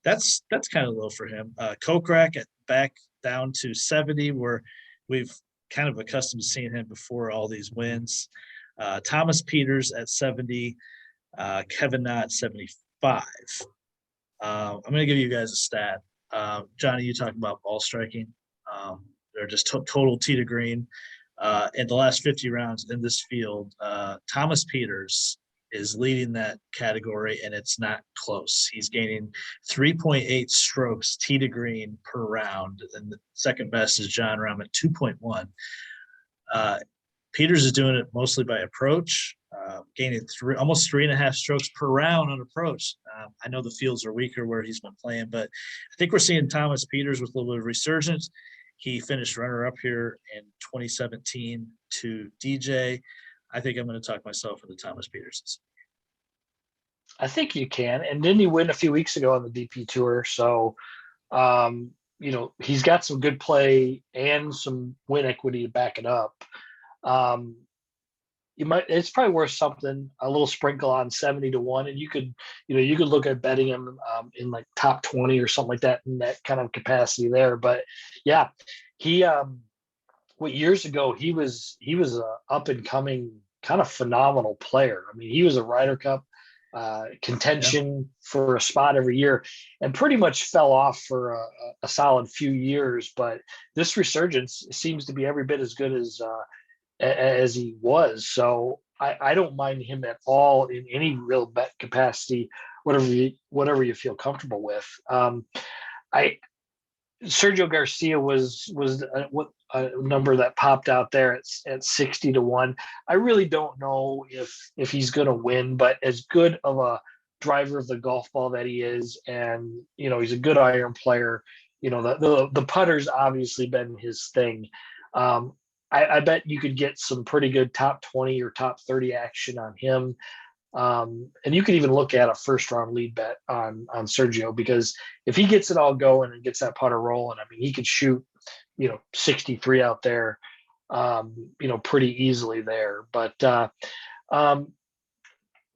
That's kind of low for him. Kokrak back down to 70, where we've kind of accustomed to seeing him before all these wins. Thomas Peters at 70. Kevin Knott 75. I'm going to give you guys a stat. Johnny, you talk about ball striking. They're just total tee to green. In the last 50 rounds in this field, Thomas Peters is leading that category, and it's not close. He's gaining 3.8 strokes tee to green per round, and the second best is John Rahm at 2.1. Peters is doing it mostly by approach, gaining almost 3.5 strokes per round on approach. I know the fields are weaker where he's been playing, but I think we're seeing Thomas Peters with a little bit of resurgence. He finished runner-up here in 2017 to DJ. I think I'm going to talk myself into Thomas Peters. I think you can. And didn't he win a few weeks ago on the DP Tour? So, he's got some good play and some win equity to back it up. It's probably worth something, a little sprinkle on 70-1, and you could look at betting him in like top 20 or something like that in that kind of capacity there. But yeah, years ago he was a up and coming kind of phenomenal player. I mean, he was a Ryder Cup contention for a spot every year, and pretty much fell off for a solid few years. But this resurgence seems to be every bit as good as he was. So I don't mind him at all in any real bet capacity, whatever you feel comfortable with. Sergio Garcia was a number that popped out there at 60-1. I really don't know if he's going to win, but as good of a driver of the golf ball that he is, and he's a good iron player. The putter's obviously been his thing. I bet you could get some pretty good top 20 or top 30 action on him. And you could even look at a first round lead bet on Sergio, because if he gets it all going and gets that putter rolling, I mean, he could shoot, 63 out there, pretty easily there. But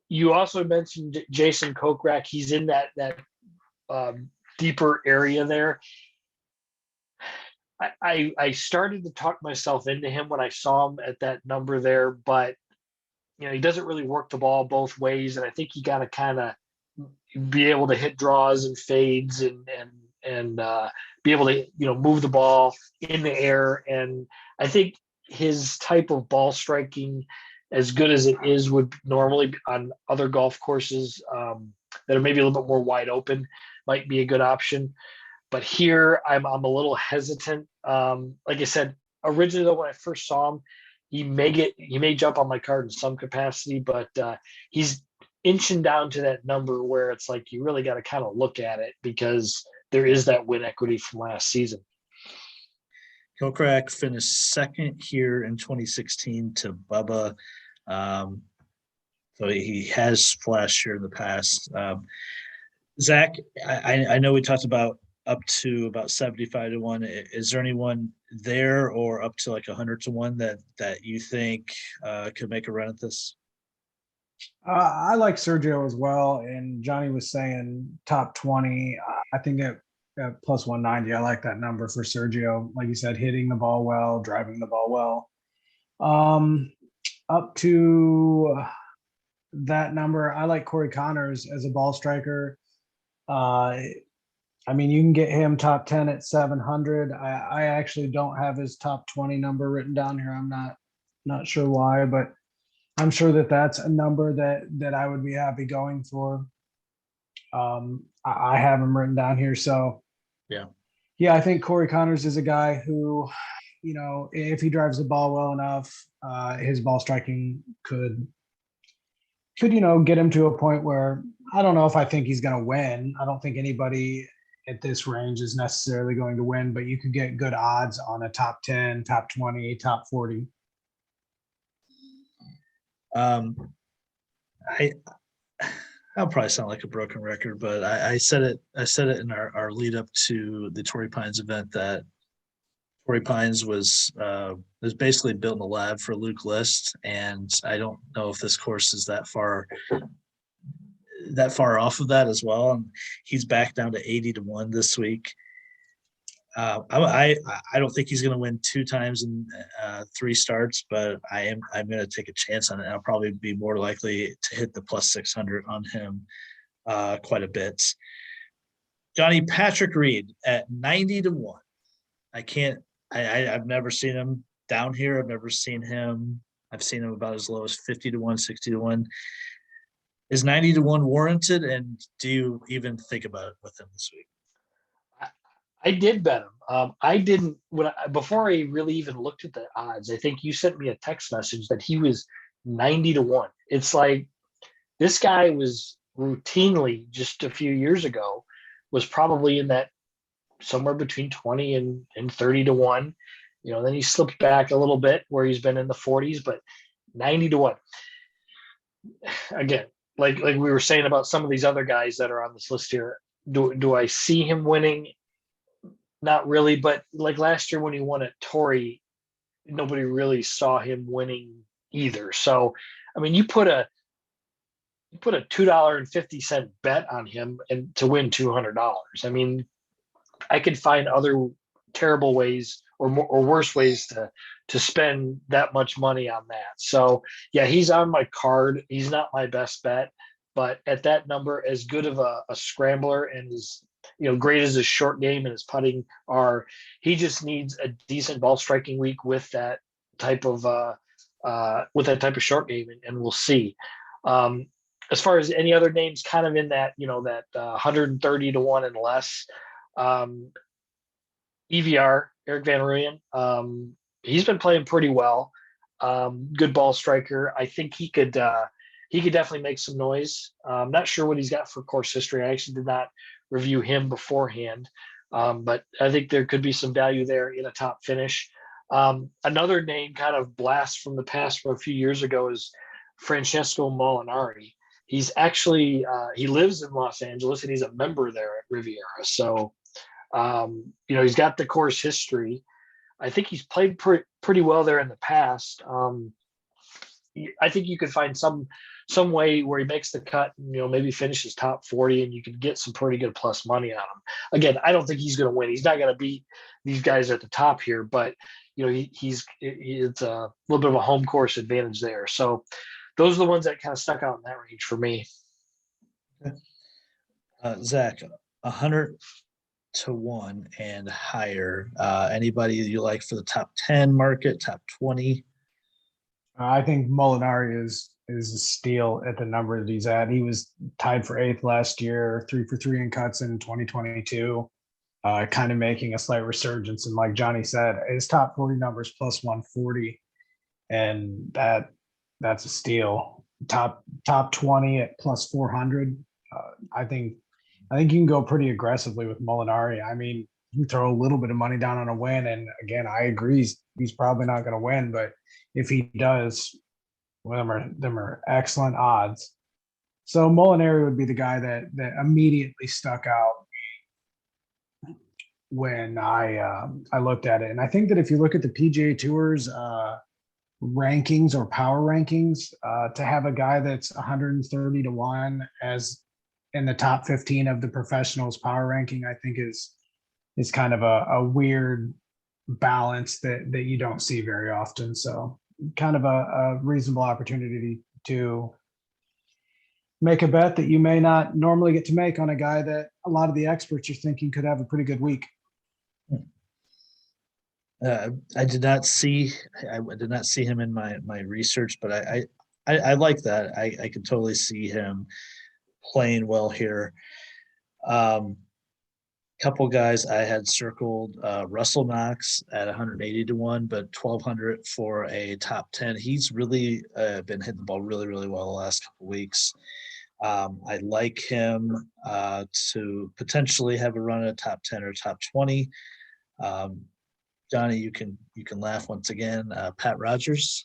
you also mentioned Jason Kokrak. He's in that deeper area there. I started to talk myself into him when I saw him at that number there, but he doesn't really work the ball both ways, and I think you got to kind of be able to hit draws and fades and be able to move the ball in the air. And I think his type of ball striking, as good as it is, would normally on other golf courses that are maybe a little bit more wide open, might be a good option. But here I'm a little hesitant. Like I said, originally though, when I first saw him, he may jump on my card in some capacity, but he's inching down to that number where it's like you really got to kind of look at it, because there is that win equity from last season. Kokrak finished second here in 2016 to Bubba. So he has flashed here in the past. Zach, I know we talked about up to about 75 to 1. Is there anyone there or up to like 100 to 1 that you think could make a run at this? I like Sergio as well, and Johnny was saying top 20. I think at plus 190, I like that number for Sergio. Like you said, hitting the ball well, driving the ball well. Up to that number, I like Corey Connors as a ball striker. I mean, you can get him top 10 at 700. I actually don't have his top 20 number written down here. I'm not sure why, but I'm sure that that's a number that I would be happy going for. I have him written down here. So yeah, I think Corey Connors is a guy who, you know, if he drives the ball well enough, his ball striking could, you know, get him to a point where I don't know if I think he's going to win. I don't think anybody at this range is necessarily going to win, but you could get good odds on a top 10, top 20, top 40. I'll probably sound like a broken record, but I said it in our lead up to the Torrey Pines event that Torrey Pines was basically built in a lab for Luke List, and I don't know if this course is that far off of that as well. And he's back down to 80 to 1 this week. I don't think he's going to win 2 times in 3 starts, but I'm going to take a chance on it. I'll probably be more likely to hit the plus 600 on him quite a bit. Johnny, Patrick Reed at 90 to 1. I've never seen him down here. I've seen him about as low as 50 to 1, 60 to 1. Is 90 to 1 warranted? And do you even think about it with him this week? I did bet him. I didn't before I really even looked at the odds. I think you sent me a text message that he was 90 to 1. It's like this guy was routinely just a few years ago was probably in that somewhere between 20 and 30 to 1. You know, then he slipped back a little bit where he's been in the 40s, but 90 to 1. Again, like we were saying about some of these other guys that are on this list here, do I see him winning? Not really, but like last year when he won at Torrey, nobody really saw him winning either. So, I mean, you put a $2.50 bet on him and to win $200. I mean, I could find other terrible ways or worse ways to spend that much money on that. So yeah, he's on my card. He's not my best bet, but at that number, as good of a scrambler and as great as his short game and his putting are, he just needs a decent ball striking week with that type of short game, and we'll see. As far as any other names, kind of in that 130 to 1 and less. EVR, Eric Van Rooyen, he's been playing pretty well. Good ball striker. I think he could definitely make some noise. I'm not sure what he's got for course history. I actually did not review him beforehand, but I think there could be some value there in a top finish. Another name kind of blast from the past from a few years ago is Francesco Molinari. He's actually he lives in Los Angeles and he's a member there at Riviera. So he's got the course history. I think he's played pretty well there in the past. I think you could find some way where he makes the cut, maybe finishes top 40, and you could get some pretty good plus money on him. Again, I don't think he's going to win. He's not going to beat these guys at the top here, but it's a little bit of a home course advantage there. So those are the ones that kind of stuck out in that range for me. Zach, 100 to 1 and higher. Anybody you like for the top 10 market, top 20? I think Molinari is a steal at the number that he's at. He was tied for 8th last year, 3 for 3 in cuts in 2022, kind of making a slight resurgence. And like Johnny said, his top 40 numbers plus 140, and that's a steal. Top 20 at plus 400. I think you can go pretty aggressively with Molinari. I mean, you throw a little bit of money down on a win. And again, I agree, he's probably not going to win, but if he does, well, them are excellent odds. So Molinari would be the guy that immediately stuck out when I looked at it. And I think that if you look at the PGA Tour's rankings or power rankings, to have a guy that's 130 to 1 as in the top 15 of the professionals power ranking, I think is kind of a weird balance that you don't see very often. So kind of a reasonable opportunity to make a bet that you may not normally get to make on a guy that a lot of the experts are thinking could have a pretty good week. I did not see him in my research, but I like that. I could totally see him playing well here. Couple guys I had circled, Russell Knox at 180 to 1, but 1,200 for a top 10. He's really been hitting the ball really, really well the last couple weeks. I like him to potentially have a run at top 10 or top 20. Johnny, you can laugh once again. Pat Rogers.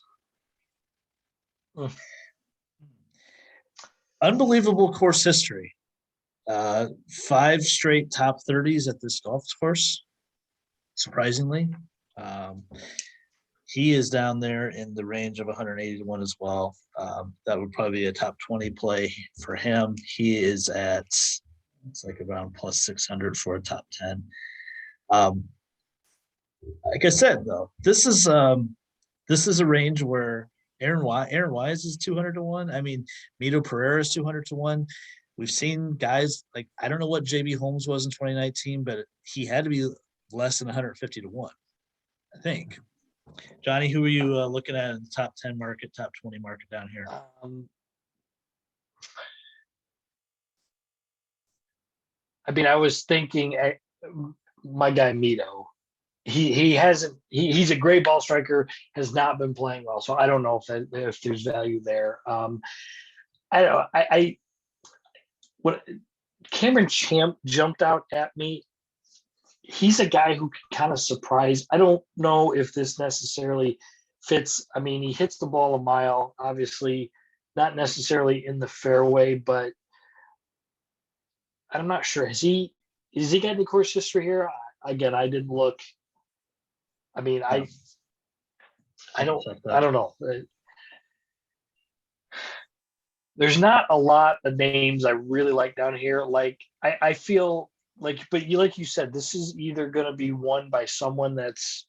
Unbelievable course history. 5 straight top 30s at this golf course, surprisingly. He is down there in the range of 180 to 1 as well. That would probably be a top 20 play for him. He is at, it's like around plus 600 for a top 10. Like I said, though, this is a range where Aaron Wise is 200 to 1. I mean, Mito Pereira is 200 to 1. We've seen guys like, I don't know what JB Holmes was in 2019, but he had to be less than 150 to 1, I think. Johnny, who are you looking at in the top 10 market, top 20 market down here? I mean, I was thinking my guy Mito. He's a great ball striker, has not been playing well, so I don't know if there's value there. I don't know. What Cameron Champ jumped out at me. He's a guy who can kind of surprise. I don't know if this necessarily fits. I mean, he hits the ball a mile, obviously not necessarily in the fairway, but I'm not sure. Has he got any course history here? Again, I didn't look. I mean, I don't know. There's not a lot of names I really like down here. Like I feel like, but like you said, this is either going to be won by someone that's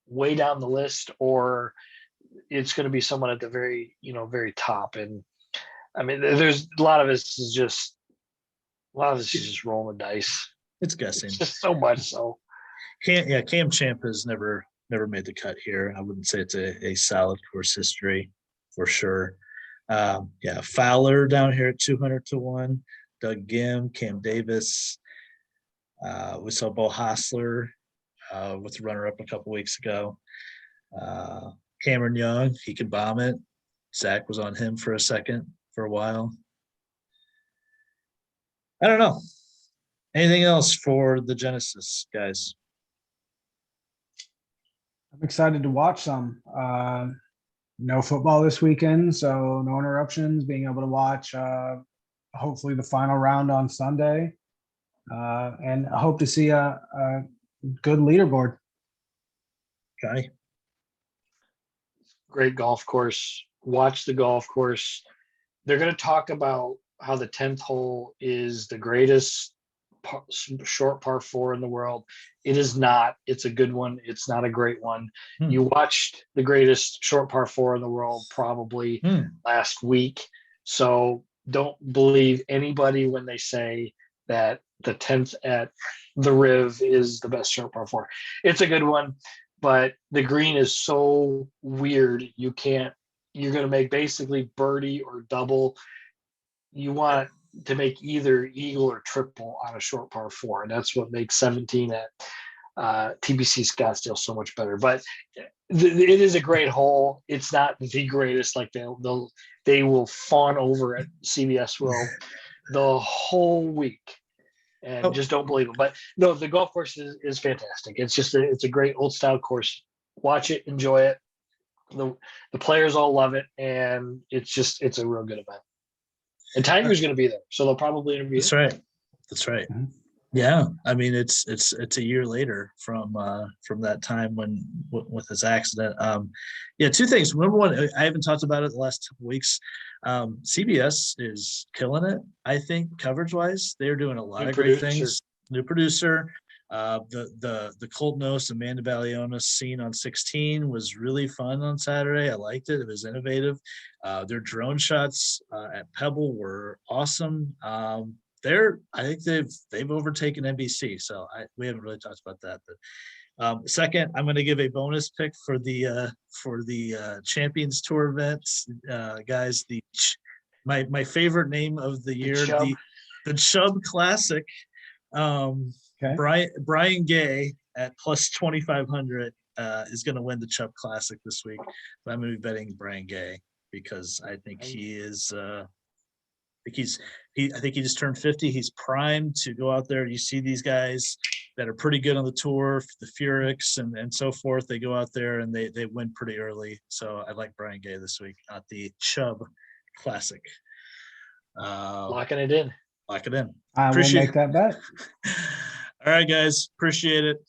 way down the list, or it's going to be someone at the very very top. And I mean, there's a lot of this is just rolling the dice. It's guessing. It's just so much so. Cam Champ has never made the cut here. I wouldn't say it's a solid course history for sure. Fowler down here at 200 to 1. Doug Gim, Cam Davis. We saw Bo Hostler with the runner-up a couple weeks ago. Cameron Young, he could bomb it. Zach was on him for a while. I don't know. Anything else for the Genesis guys? I'm excited to watch some. No football this weekend, so no interruptions. Being able to watch hopefully the final round on Sunday, and I hope to see a good leaderboard. Okay. Great golf course. Watch the golf course. They're going to talk about how the 10th hole is the greatest short par 4 in the world. It is not. It's a good one. It's not a great one. You watched the greatest short par 4 in the world probably last week. So don't believe anybody when they say that the 10th at the Riv is the best short par 4. It's a good one, but the green is so weird. You're going to make basically birdie or double. You want to make either eagle or triple on a short par 4, and that's what makes 17 at TBC Scottsdale so much better. But it is a great hole. It's not the greatest. Like they will fawn over it. CBS will the whole week. and just don't believe them. But no, the golf course is fantastic. It's just it's a great old style course. Watch it, enjoy it. The players all love it, and it's a real good event. And Tiger's going to be there, so they'll probably interview. That's right. That's right. Mm-hmm. Yeah, I mean it's a year later from that time when with his accident. Yeah, two things. Number one, I haven't talked about it the last couple weeks. CBS is killing it. I think coverage wise, they're doing a lot of great things. New producer. The Colt Nose Amanda Balionis scene on 16 was really fun on Saturday. I liked it. It was innovative. Their drone shots at Pebble were awesome. I think they've overtaken NBC, so we haven't really talked about that. But second, I'm going to give a bonus pick for the Champions Tour events, guys. My favorite name of the year, the Chubb Classic. Brian Gay at plus 2,500 is going to win the Chubb Classic this week. But I'm going to be betting Brian Gay because I think he is. I think he just turned 50. He's primed to go out there. You see these guys that are pretty good on the tour, the Furyks and so forth. They go out there and they win pretty early. So I like Brian Gay this week at the Chubb Classic. Locking it in. Lock it in. I will make that bet. All right, guys. Appreciate it.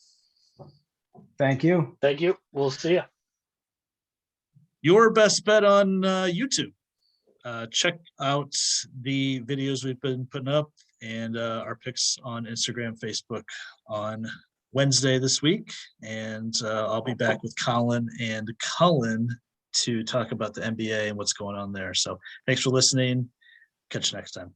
Thank you. Thank you. We'll see you. Your best bet on YouTube. Check out the videos we've been putting up and our picks on Instagram, Facebook on Wednesday this week. And I'll be back with Colin and Cullen to talk about the NBA and what's going on there. So thanks for listening. Catch you next time.